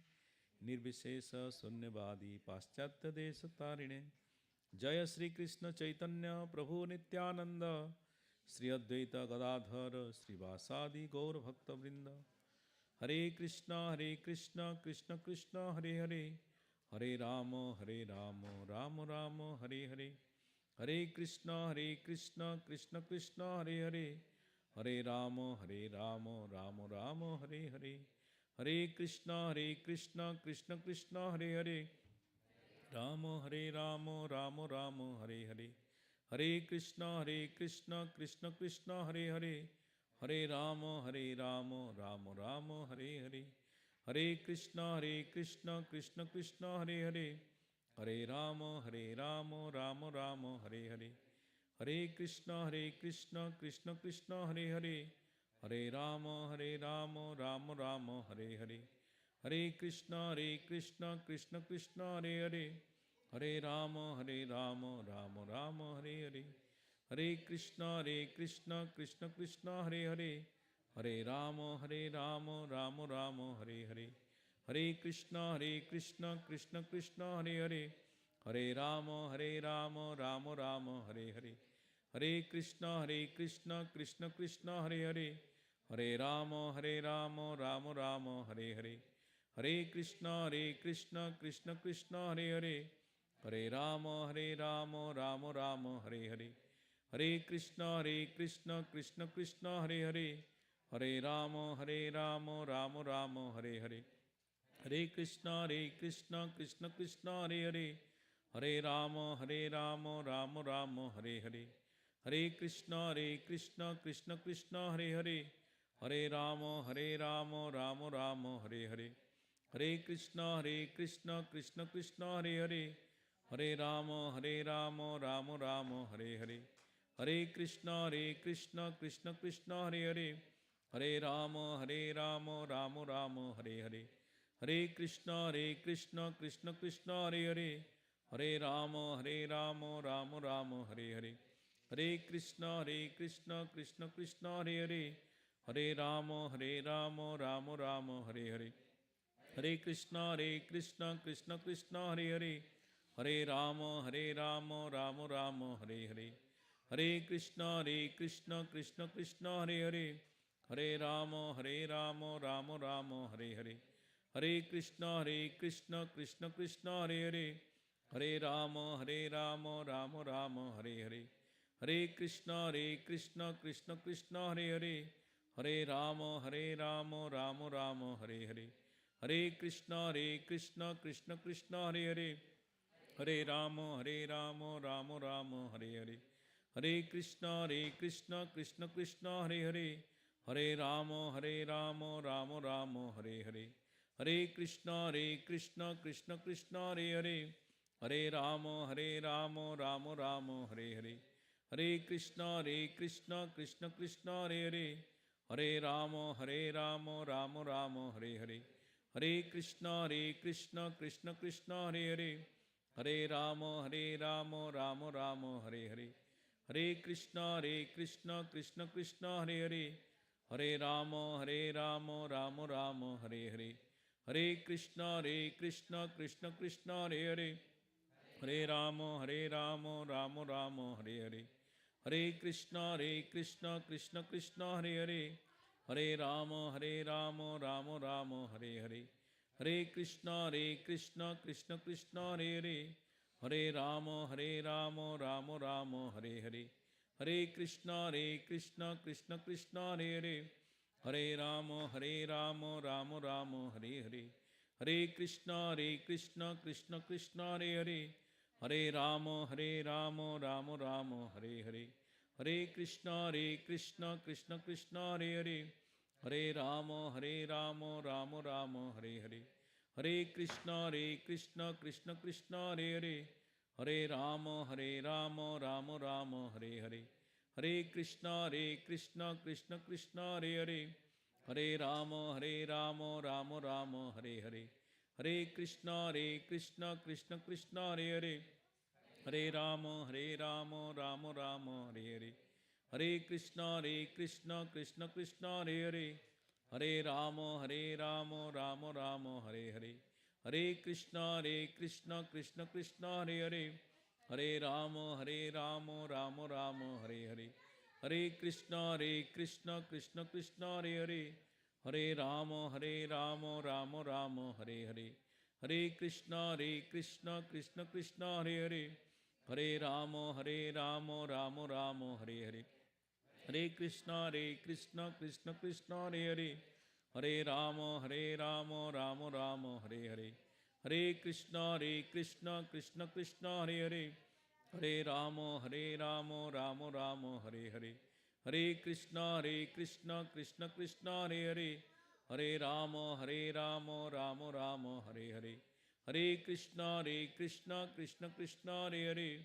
Speaker 1: निर्विशेष शून्यवादी पाश्चात्य देश तारिणे जय श्री कृष्ण चैतन्य प्रभु नित्यानंद श्री अद्वैत गदाधर श्रीवासादि गौर भक्त वृंद हरे Krishna Krishna Krishna Hare Hare Hare Ram Ram Ram Hare Hare Hare Krishna Krishna Krishna Hare Hare Hare Ram Ram Ram Hare Hare Hare Krishna Krishna Krishna Hare Hare Ram Ram Ram Hare Hare Hare Krishna Krishna Krishna Hare Hare Hare Ram Ram Ram Hare Hare Hare Krishna Krishna Krishna Hare Hare Hare Ram Ram Ram Hare Hare Hare Krishna Krishna Krishna Hare Hare Hare Ram Ram Ram Hare Hare Hare Krishna Krishna Krishna Hare Hare Hare Ram Ram Ram Hare Hare Hare Krishna Krishna Krishna Hare Hare Hare Ram Ram Ram Hare Hare Hare Krishna Krishna Krishna Hare Hare Hare Ram Ram Ram Hare Hare Hare Krishna Krishna Krishna Hare Hare Hare Ram Ram Ram Hare Hare Hare Krishna Krishna Krishna Hare Hare Hare Ram Ram Ram Hare Hare Hare Krishna Krishna Krishna Hare Hare Hare Ram Ram Ram Hare Hare Hare Krishna Krishna Krishna Hare Hare Hare Ram Ram Ram Hare Hare Hare Krishna Krishna Krishna Hare Hare Hare Ram Ram Ram Hare Hare Hare Krishna Krishna Krishna Hare Hare Hare Ram Ram Ram Hare Hare Hare Krishna Krishna Krishna Hare Hare Hare Ram Ram Ram Hare Hare Hare Krishna Krishna Krishna Hare Hare Hare Ram Ram Ram Hare Hare Hare Krishna Krishna Krishna Hare Hare Hare Ram Ram Ram Hare Hare Hare Krishna Krishna Krishna Hare Hare Hare Ram Ram Ram Hare Hare Hare Krishna Krishna Krishna Hare Hare Hare Ram Ram Ram Hare Hare Hare Krishna Krishna Krishna Hare Hare Hare Ram Ram Ram Hare Hare Hare Krishna Krishna Krishna Hare Hare Hare Ram Ram Ram Hare Hare Hare Krishna Krishna Krishna Hare Hare Hare Ram Ram Ram Hare Hare Hare Krishna Krishna Krishna Hare Hare Hare Ram Ram Ram Hare Hare Hare Krishna Krishna Krishna Hare Hare Hare Ram Ram Ram Hare Hare Hare Krishna Krishna Krishna Hare Hare Hare Ram Ram Ram Hare Hare Hare Krishna Krishna Krishna Hare Hare Hare Ram Ram Ram Hare Hare Hare Krishna Krishna Krishna Hare Hare Hare Ram Ram Ram Hare Hare Hare Krishna Krishna Krishna Hare Hare Hare Ram Ram Ram Hare Hare Hare Krishna Krishna Krishna Hare Hare Hare Ram Ram Ram Hare Hare Hare Krishna Krishna Krishna Hare Hare Hare Ram Ram Ram Hare Hare Hare Krishna Krishna Krishna Hare Hare Hare Ram Ram Ram Hare Hare Hare Krishna Krishna Krishna Hare Hare Hare Ram Ram Ram Hare Hare Hare Krishna Krishna Krishna Hare Hare Hare Ram Ram Ram Hare Hare Hare Krishna Krishna Krishna Hare Hare Hare Ram Ram Ram Hare Hare Hare Krishna Krishna Krishna Hare Hare Hare Ram Ram Ram Hare Hare Hare Krishna Krishna Krishna Hare Hare Hare Ram Ram Ram Hare Hare Hare Krishna Krishna Krishna Hare Hare Hare Ram Ram Ram Hare Hare Hare Krishna Krishna Krishna Hare Hare, Hare Rama Rama Rama Hare Hare, Hare Krishna Krishna Krishna Hare Hare, Hare Rama Rama Rama Hare Hare, Hare Krishna Krishna Krishna Hare Hare, Hare Rama Rama Rama Hare Hare, Hare Krishna Krishna Krishna Hare Hare, Hare Rama Rama Rama Hare Hare, Hare Krishna Krishna Krishna Hare Hare, Hare Rama Rama Rama Hare Hare, Hare Krishna Krishna Krishna Hare Hare, Hare Rama Rama Rama Hare Hare, Hare Krishna Krishna Krishna Hare Hare,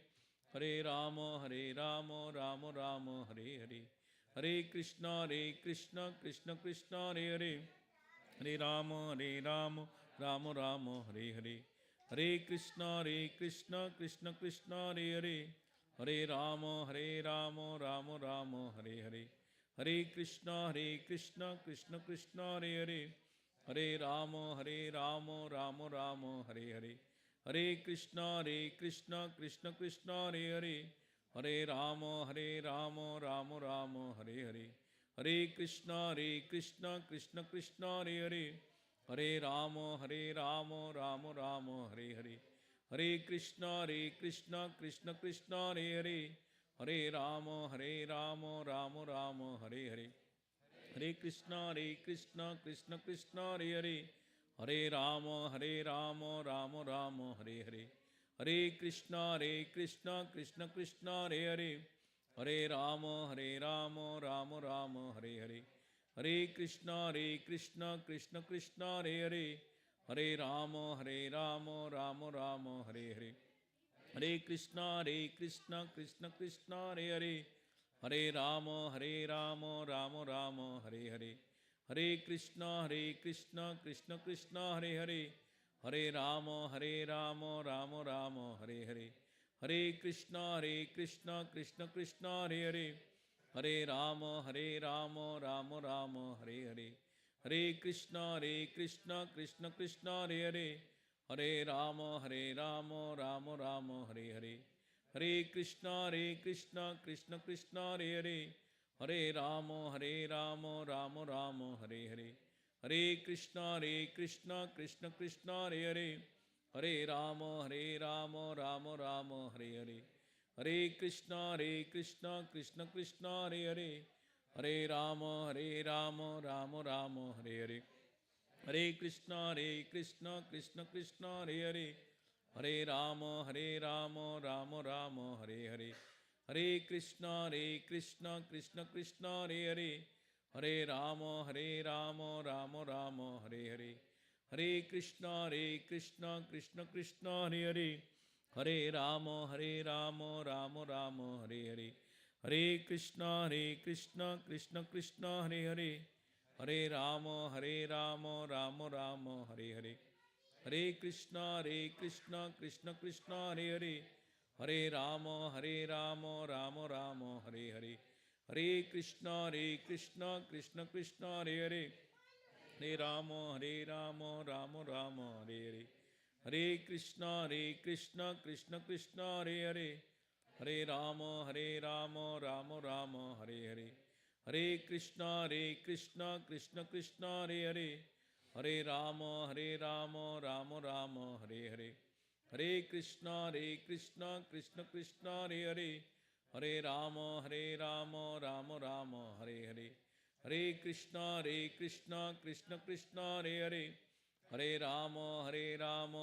Speaker 1: Hare Rama Rama Rama Hare Hare, Hare Krishna Krishna Krishna Hare Hare, Hare Rama Rama Rama Hare Hare, Hare Krishna Krishna Krishna Hare Hare, Hare Rama Rama Rama Hare Hare, Hare Krishna Krishna Krishna Hare Hare, Hare Rama Rama Rama Hare Hare, Hare Krishna Krishna Krishna Hare Hare, Hare Rama Rama Rama Hare Hare, Hare Krishna Krishna Krishna Hare Hare, Hare Rama Rama Rama Hare Hare, Hare Krishna Krishna Krishna Hare Hare, Hare Rama Rama Rama Hare Hare, Hare Krishna Krishna Krishna Hare Hare, Hare Rama Rama Rama Hare Hare, Hare Krishna Krishna Krishna Hare Hare, Hare Rama Rama Rama Hare Hare, Hare Krishna Krishna Krishna Hare Hare, Hare Rama Rama Rama Hare Hare, Hare Krishna Krishna Krishna Hare Hare, Hare Rama Rama Rama Hare Hare, Hare Krishna Krishna Krishna Hare Hare, Hare Rama Rama Rama Hare Hare, Hare Krishna Krishna Krishna Hare Hare, Hare Rama Rama Rama Hare Hare, Hare Krishna Krishna Krishna Hare Hare, Hare Rama Rama Rama Hare Hare, Hare Krishna Krishna Krishna Hare Hare, Hare Rama Rama Rama Hare Hare, Hare Krishna Krishna Krishna Hare Hare, Hare Rama Rama Rama Hare Hare, Hare Krishna Krishna Krishna Hare Hare, Hare Rama Rama Rama Hare Hare, Hare Krishna Krishna Krishna Hare Hare, Hare Rama Rama Rama Hare Hare, Hare Krishna Krishna Krishna Hare Hare, Hare Rama Rama Rama Hare Hare, Hare Krishna Krishna Krishna Hare Hare, Hare Rama Rama Rama Hare Hare, Hare Krishna Krishna Krishna Hare Hare, Hare Rama Rama Rama Hare Hare, Hare Krishna Krishna Krishna Hare Hare, Hare Rama Rama Rama Hare Hare, Hare Krishna Krishna Krishna Hare Hare, Hare Rama Rama Rama Hare Hare, Hare Krishna Krishna Krishna Hare Hare, Hare Rama Rama Rama Hare Hare, Hare Krishna Krishna Krishna Hare Hare, Hare Rama Rama Rama Hare Hare, Hare Krishna Krishna Krishna Hare Hare, Hare Rama Rama Rama Hare Hare, Hare Krishna Krishna Krishna Hare Hare, Hare Rama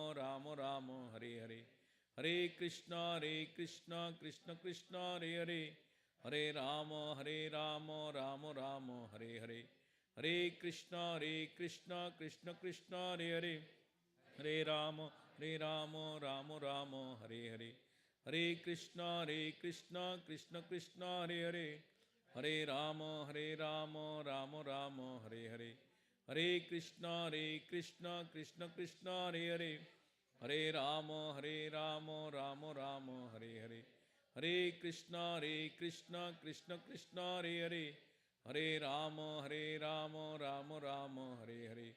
Speaker 1: Rama Rama Hare Hare, Hare Krishna Krishna Krishna Hare Hare, Hare Rama Rama Rama Hare Hare, Hare Krishna Krishna Krishna Hare Hare, Hare Rama Rama Rama Hare Hare, Hare Krishna Krishna Krishna Hare Hare, Hare Rama Rama Rama Hare Hare, Hare Krishna Krishna Krishna Hare Hare, Hare Rama Rama Rama Hare Hare, Hare Krishna Krishna Krishna Hare Hare, Hare Rama Rama Rama Hare Hare,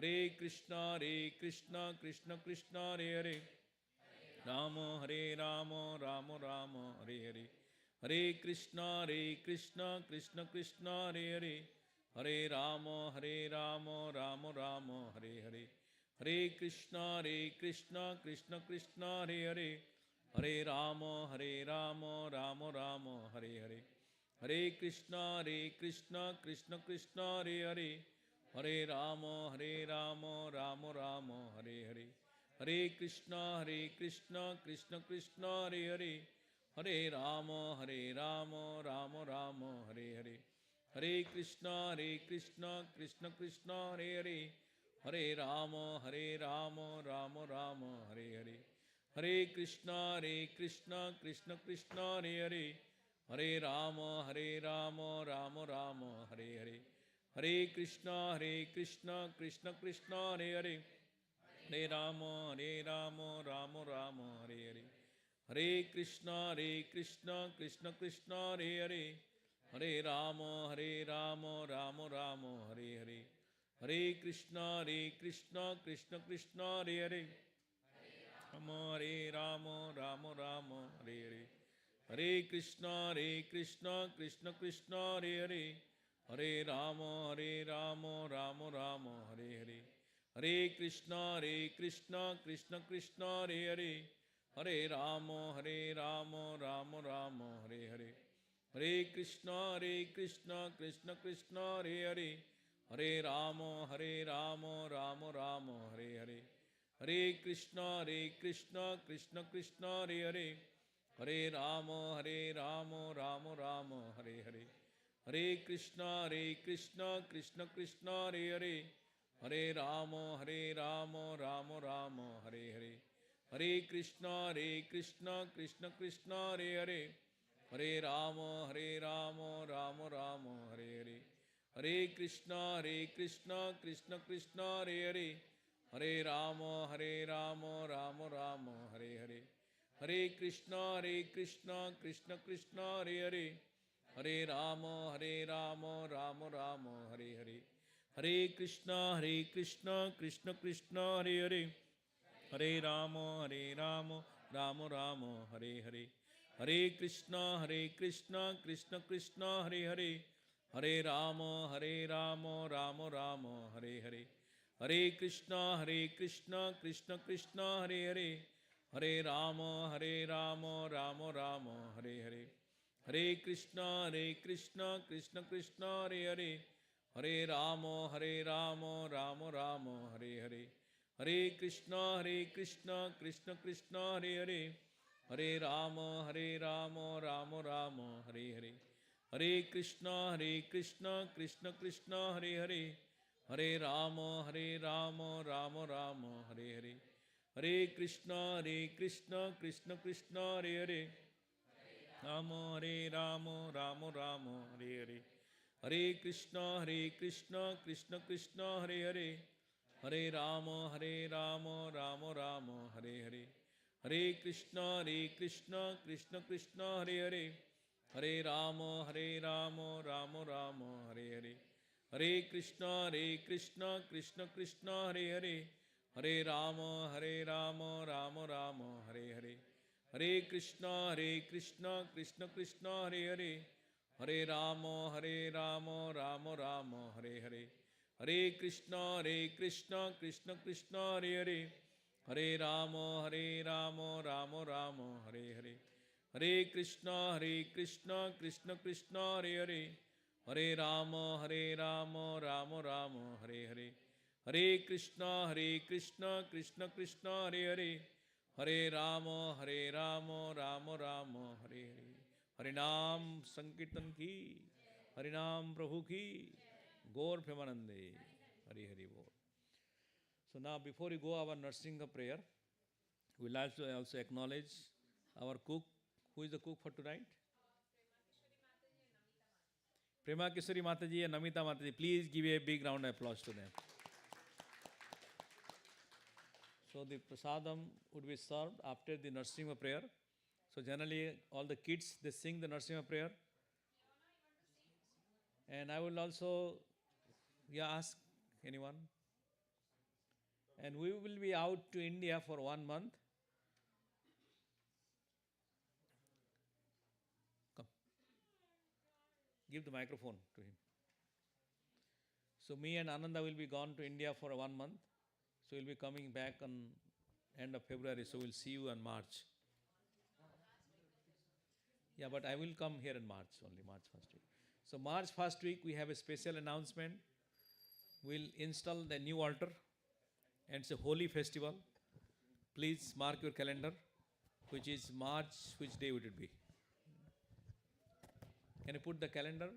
Speaker 1: Hare Krishna, Krishna Krishna, Hare Hare. Rama, Hare Rama, Rama Rama, Hare Hare. Hare Krishna, Krishna Krishna, Hare Hare. Hare Rama, Rama Rama, Hare Hare. Hare Krishna, Krishna Krishna, Hare Hare. Hare Rama, Rama Rama, Hare Hare. Hare Krishna, Krishna Krishna, Hare Hare. Hare Rama, Rama Rama, Hare Hare. Hare Krishna, Krishna Krishna, Hare Hare. Hare Rama, Rama Rama, Hare Hare. Hare Krishna, Krishna Krishna, Hare Hare. Hare Rama, Rama Rama, Hare Hare. Hare Krishna, Krishna Krishna, Hare Hare. Hare Rama, Rama Rama, Hare Hare. Hare Krishna, Krishna Krishna, Hare Hare. Hare Rama, Rama Rama, Hare Hare. Hare Krishna, Krishna Krishna, Hare Hare. Hare Rama, Rama Rama, Hare Hare. Hare Krishna, Krishna Krishna, Hare Hare. Hare Rama, Rama Rama, Hare Hare. Hare Krishna, Krishna Krishna, Hare Hare. Hare Rama, Rama Rama, Hare Hare. Hare Krishna, Krishna Krishna, Hare Hare. Hare Rama, Rama Rama, Hare Hare. Hare Krishna, Krishna Krishna, Hare Hare. Hare Rama, Rama Rama, Hare Hare. Hare Krishna, Krishna Krishna, Hare Hare. Hare Rama, Rama Rama, Hare Hare. Hare Krishna, Krishna Krishna, Hare Hare. Hare Rama, Rama Rama, Hare Hare. Hare Krishna, Krishna Krishna, Hare Hare. Hare Rama, Rama Rama, Hare Hare. Hare Krishna, Krishna Krishna, Hare Hare. Hare Rama, Rama Rama, Hare Hare. Hare Krishna, Krishna Krishna, Hare Hare. Hare Rama, Rama Rama, Hare Hare. Hare Krishna, Krishna Krishna, Hare Hare. Hare Rama, Rama Rama, Hare Hare. Hare Krishna, Krishna Krishna, Hare Hare. Hare Rama, Rama Rama, Hare Hare. Hare Krishna, Krishna Krishna, Hare Hare. Hare Rama, Rama Rama, Hare Hare. Hare Krishna, Krishna Krishna, Hare Hare. Hare Rama, Rama Rama, Hare Hare. Hare Krishna, Krishna Krishna, Hare Hare. Hare Rama, Rama Rama, Hare Hare. Hare Krishna, Krishna Krishna, Hare Hare. Hare Rama, Rama Rama, Hare Hare. Hare Krishna, Krishna Krishna, Hare Hare. Rama, Rama Rama, Hare Hare. Hare Krishna, Krishna Krishna, Hare Hare. Hare Rama, Rama Rama, Hare Hare. Hare Krishna, Krishna Krishna, Hare Hare. Hare Rama, Rama Rama, Hare Hare. Hare Krishna, Krishna Krishna, Hare Hare. Hare Rama, Rama Rama, Hare Hare. Hare Krishna, Krishna Krishna, Hare Hare. Hare Rama, Rama Rama, Hare Hare. Hare Krishna, Krishna Krishna, Hare Hare. Hare Rama, Rama Rama, Hare Hare. Hare Krishna, Krishna Krishna, Hare Hare. Hare Rama, Rama Rama, Hare Hare. Hare Krishna, Krishna Krishna, Hare Hare. Hare Rama, Rama Rama, Hare Hare. Harinam Sankirtan ki, Harinam Prabhu ki, Gaur Premanande, Hari Hari Bol. So now before we go our nursing prayer, we like to also acknowledge our cook. Who is the cook for tonight? Prema Kishori Mataji and Namita Mataji. Please give a big round of applause to them. So the prasadam would be served after the Narasimha prayer. So generally all the kids, they sing the Narasimha prayer. And I will also ask anyone. And we will be out to India for 1 month. Come. Give the microphone to him. So me and Ananda will be gone to India for 1 month. So we'll be coming back on end of February. So we'll see you in March. Yeah, but I will come here in March, only March 1st week. So March 1st week, we have a special announcement. We'll install the new altar. And it's a holy festival. Please mark your calendar. Which is March, which day would it be? Can you put the calendar?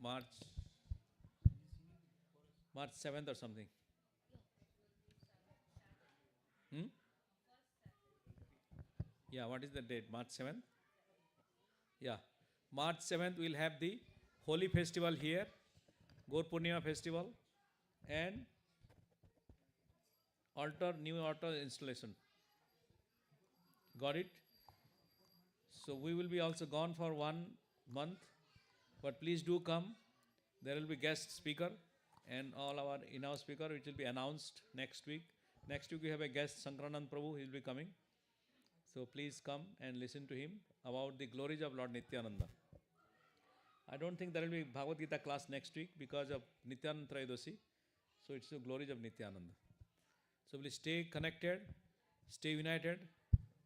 Speaker 1: March 7th or something. Yeah, what is the date? March 7th? Yeah. March 7th, we'll have the holy festival here, Gaur Purnima festival, and new altar installation. Got it? So we will be also gone for 1 month, but please do come. There will be guest speaker and all our in-house speaker, which will be announced next week. Next week we have a guest, Sankaranand Prabhu, he will be coming. So please come and listen to him about the glories of Lord Nityananda. I don't think there will be Bhagavad Gita class next week because of Nityananda Trayodoshi. So it's the glories of Nityananda. So please stay connected, stay united,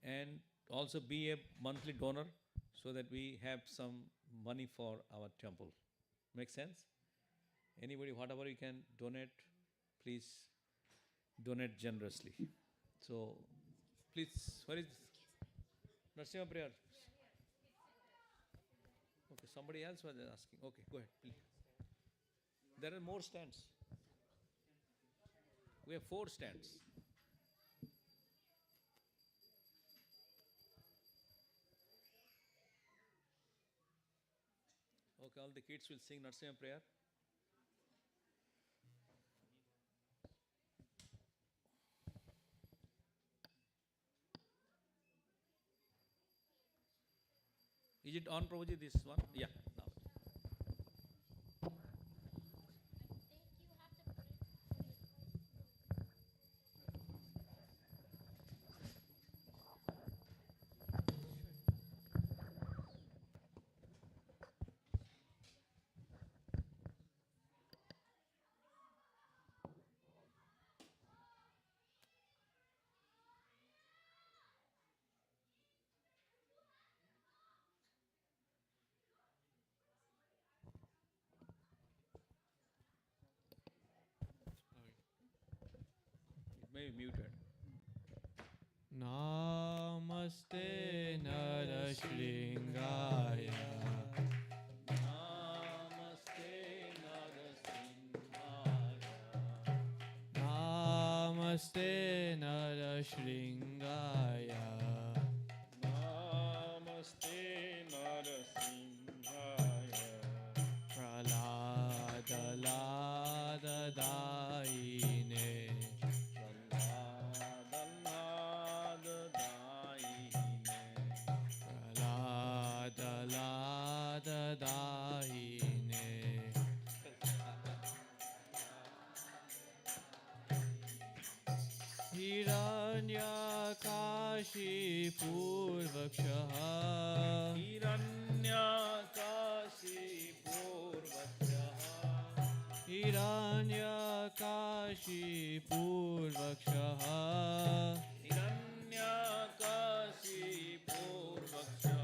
Speaker 1: and also be a monthly donor so that we have some money for our temple. Make sense? Anybody, whatever you can donate, please donate generously. So please, where is Narsimha prayer? Okay, somebody else was asking. Okay, go ahead, please. There are more stands. We have 4 stands. Okay, all the kids will sing Narsimha prayer. Is it on, Prabhuji, this one? Yeah. Now. It may be muted.
Speaker 2: Namaste Narashringaya.
Speaker 1: Namaste Narasimhaya.
Speaker 2: Namaste Narashringaya.
Speaker 1: Namaste Narasimhaya.
Speaker 2: Praladaladaine. Hiranyakashi Purvakshah.
Speaker 1: Hiranyakashi Purvakshah.
Speaker 2: Hiranyakashi Purvakshah.
Speaker 1: Hiranyakashi Purvakshah.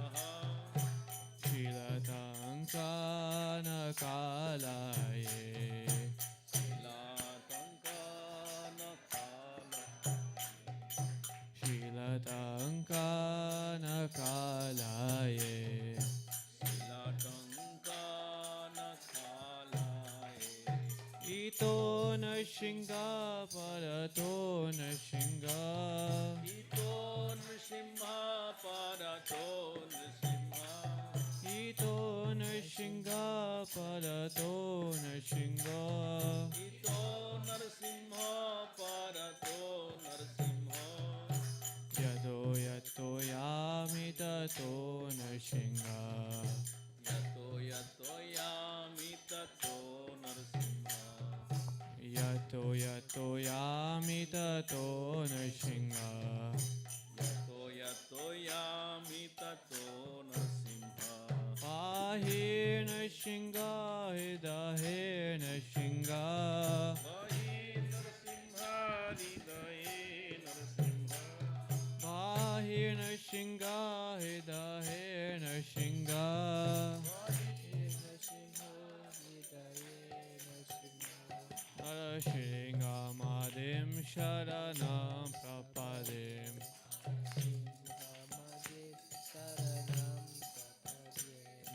Speaker 2: Shilatankana Kalaye. Shilatankana Kalaye.
Speaker 1: Shilatankana Kalaye.
Speaker 2: Ito Nrsimha Parato Nrsimha.
Speaker 1: Ito Nrsimha Parato Nrsimha.
Speaker 2: Ito Nrsimha Parato Nrsimha.
Speaker 1: Ito Nrsimha Parato Nrsimha.
Speaker 2: Yato yato yami tato Nrsimha.
Speaker 1: Yato yato yami tato Nrsimha.
Speaker 2: Yato yato yami tato nrsimha.
Speaker 1: Yato yato yami tato narasimha.
Speaker 2: Pahi nrsimha hidahe nrsimha.
Speaker 1: Vahi narasimha hridaye narasimha.
Speaker 2: Pahi nrsimha hidahe nrsimha. Narasingamadim sharanam prapadim.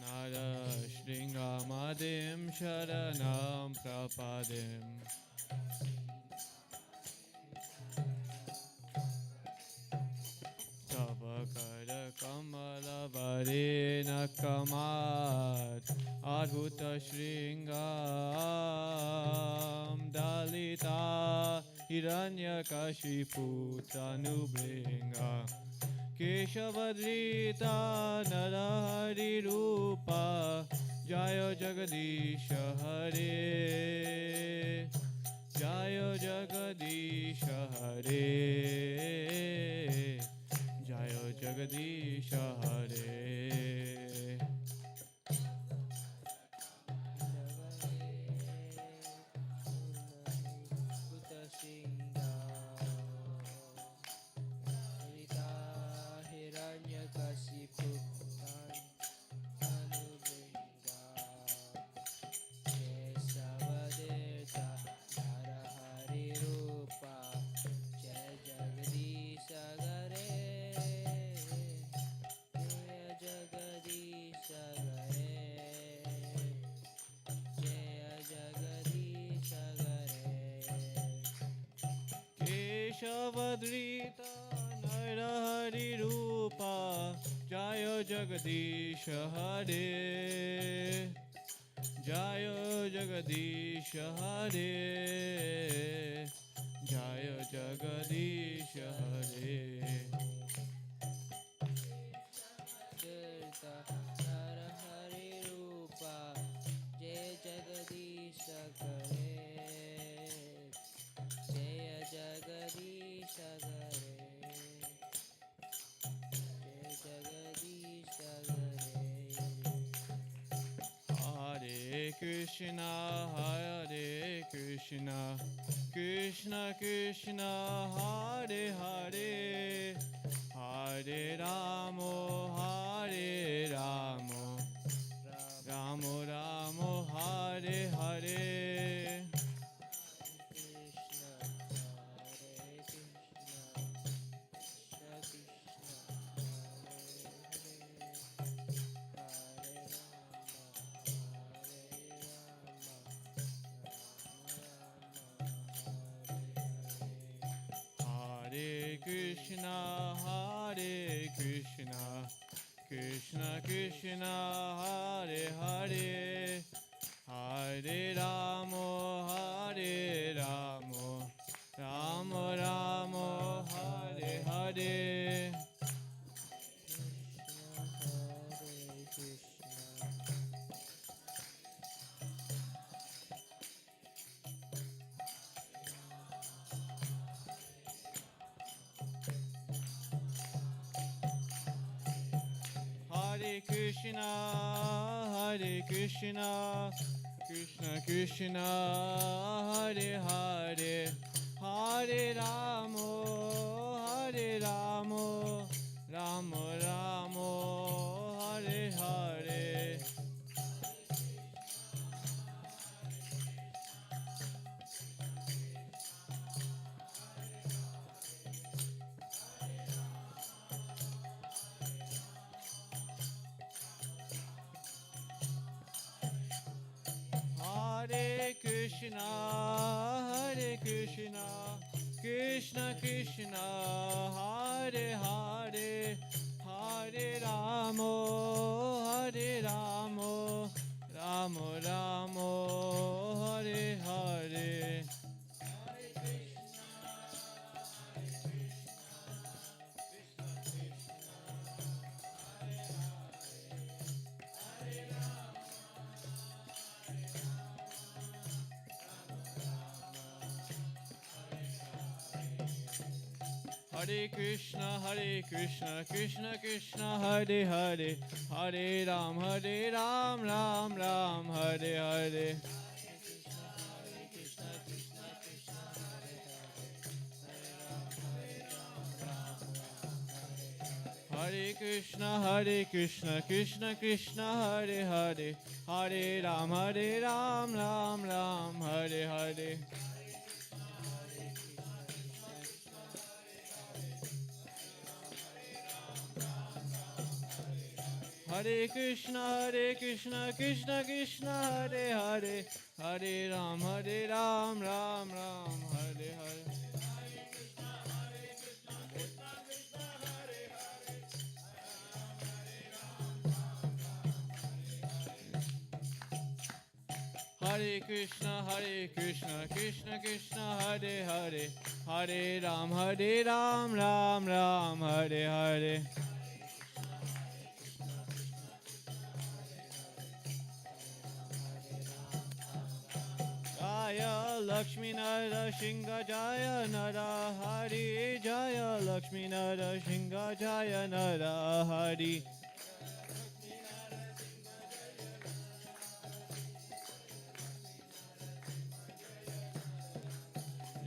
Speaker 2: Narasingamadim sharanam prapadim. Tavakara kamala varena kamat adhuta shringam dalita hiranyakashipu tanubringa keshavadrita narahari rupa jayo jagadisha hare jayo jagadisha hare jayo jagadisha hare. Keshavadrita Narahari Rupa Jayo Jagadisha Hare Jayo Jagadisha Hare Jayo Jagadisha Hare. Narahari Rupa Jai Jagadisha Hare Jaya Jagadisha Hare Jaya Jagadisha Hare. Hare Krishna Hare Krishna Krishna Krishna Hare Hare Hare Ramo Hare Ramo Ramo Ramo Hare Hare. Hare Krishna, Hare Krishna, Krishna Krishna, Hare Hare, Hare Ramo, Hare Ramo, Ramo Ramo, Hare Hare. Hare Krishna, Hare Krishna, Krishna Krishna, Hare Hare, Hare Ramo, Hare Ramo, Ramo Ramo, Hare Hare. Hare Krishna, Hare Krishna, Krishna Krishna, Hare Hare, Hare Ramo, Hare Ramo, Ramo Ramo, Hare Hare. Hare Krishna, Krishna Krishna, Hare Hare, Hare Ram, Ram Ram, Hare Hare. Hare Krishna, Krishna Krishna, Hare Hare, Hare Ram, Ram Ram, Hare Hare. Hare Krishna, Krishna Krishna, Hare Hare, Hare Ram, Ram Ram, Hare Hare. Hare Krishna, Krishna Krishna, Hare Hare, Hare Ram, Ram Ram, Hare Hare. Jaya Lakshmi Nara Singha Jaya Nara Hari, Jaya Lakshmi Nara Singha Jaya Nara Hari.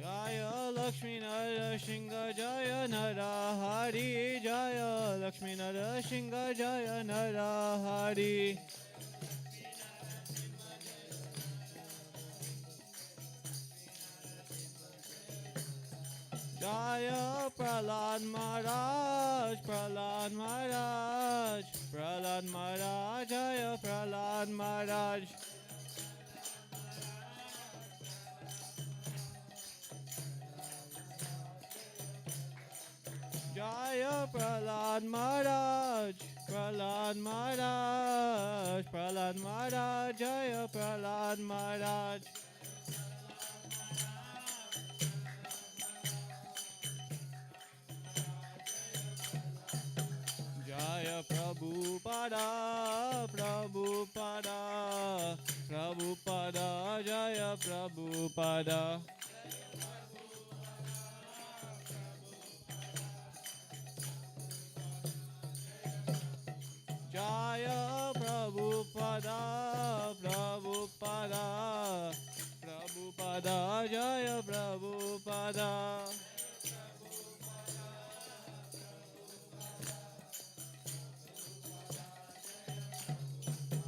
Speaker 2: Jaya Lakshmi Nara Singha Jaya Nara Hari, Jaya Lakshmi Nara Singha Jaya Nara Hari. Jaya Prahlad Maharaj, Prahlad Maharaj, Prahlad Maharaj, Jaya Prahlad Maharaj. Jaya Prahlad Maharaj, Prahlad Maharaj, Prahlad Maharaj, Jaya Prahlad Maharaj. Jaya Prabhupada, Prabhupada, Prabhupada, Jaya Prabhupada. Jaya Prabhupada, Prabhupada, Prabhupada, Jaya Prabhupada.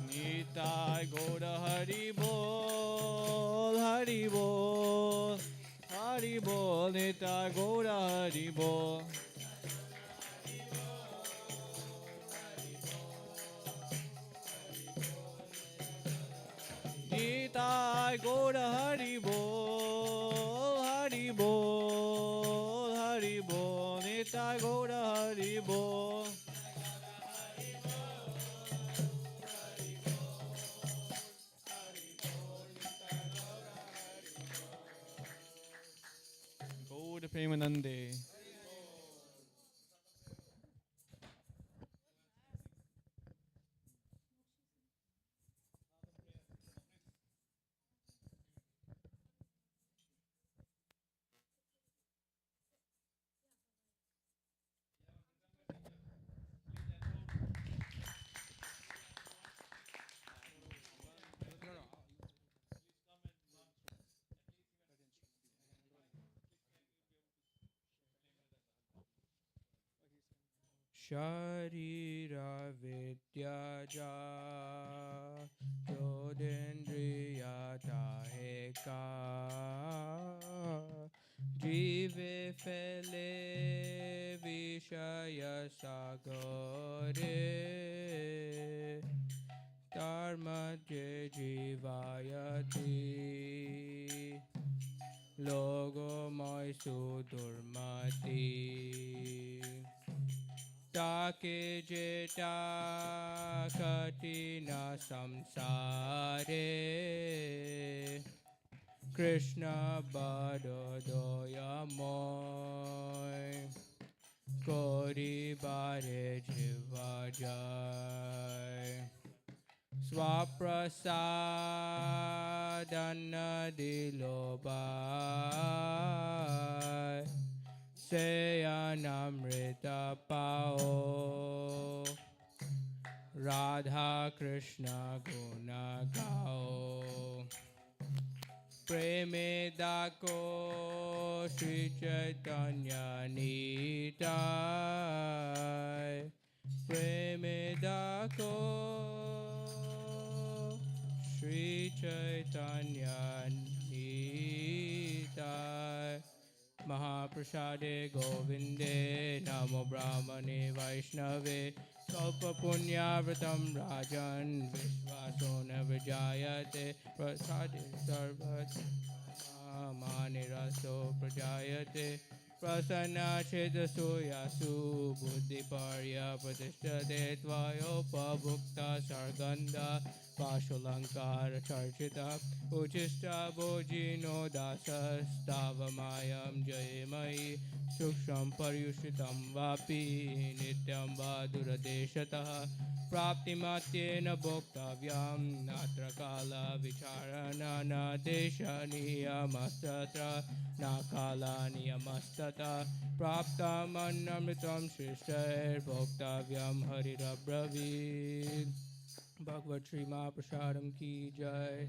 Speaker 2: Nitai Gaura Hari Bol, Hari Bol, Hari Bol, Nitai Gaura Hari Bol. Nitai Gaura Hari Bol, Hari Bol, Hari Bol, Nitai Gaura Hari Bol. Gaura Premanande.
Speaker 11: Sharira Vidyaja Jodendriya Taheka Jive Fele Vishaya Sagore Dharma Jivayati Logo Moisu Durmati Take jeta katina samsare Krishna badodoya moy Kori bare jivajay Swaprasadana dilobai Sayanamrita pao, Radha Krishna guna gao, Preme dako Shri Chaitanya Nitai, Preme dako Shri Chaitanya Nitai. Mahaprasade Govinde Namo Brahmane Vaishnave Kalpa Punyavratam Rajan Vishwasona Vijayate Prasade Sarvati Mani Raso Prajayate Prasanna Chedasu Yasu Buddhi Parya Pratishtade Tvayopabhukta Sarganda Pashulankara Charchita Uchista Bojino Dasas Tavamayam Jayamai Suksham Paryushitam Vapi Nityam Vaduradeshataha Praptimatyena Bhoktavyam Natra Kala Vicharana Nadesha Niyamastatra Nakala Niyamastata Praptam Annamritam Shishtair Bhoktavyam Harirabravit Bhagavad Sri Mahaprasadam ki jai.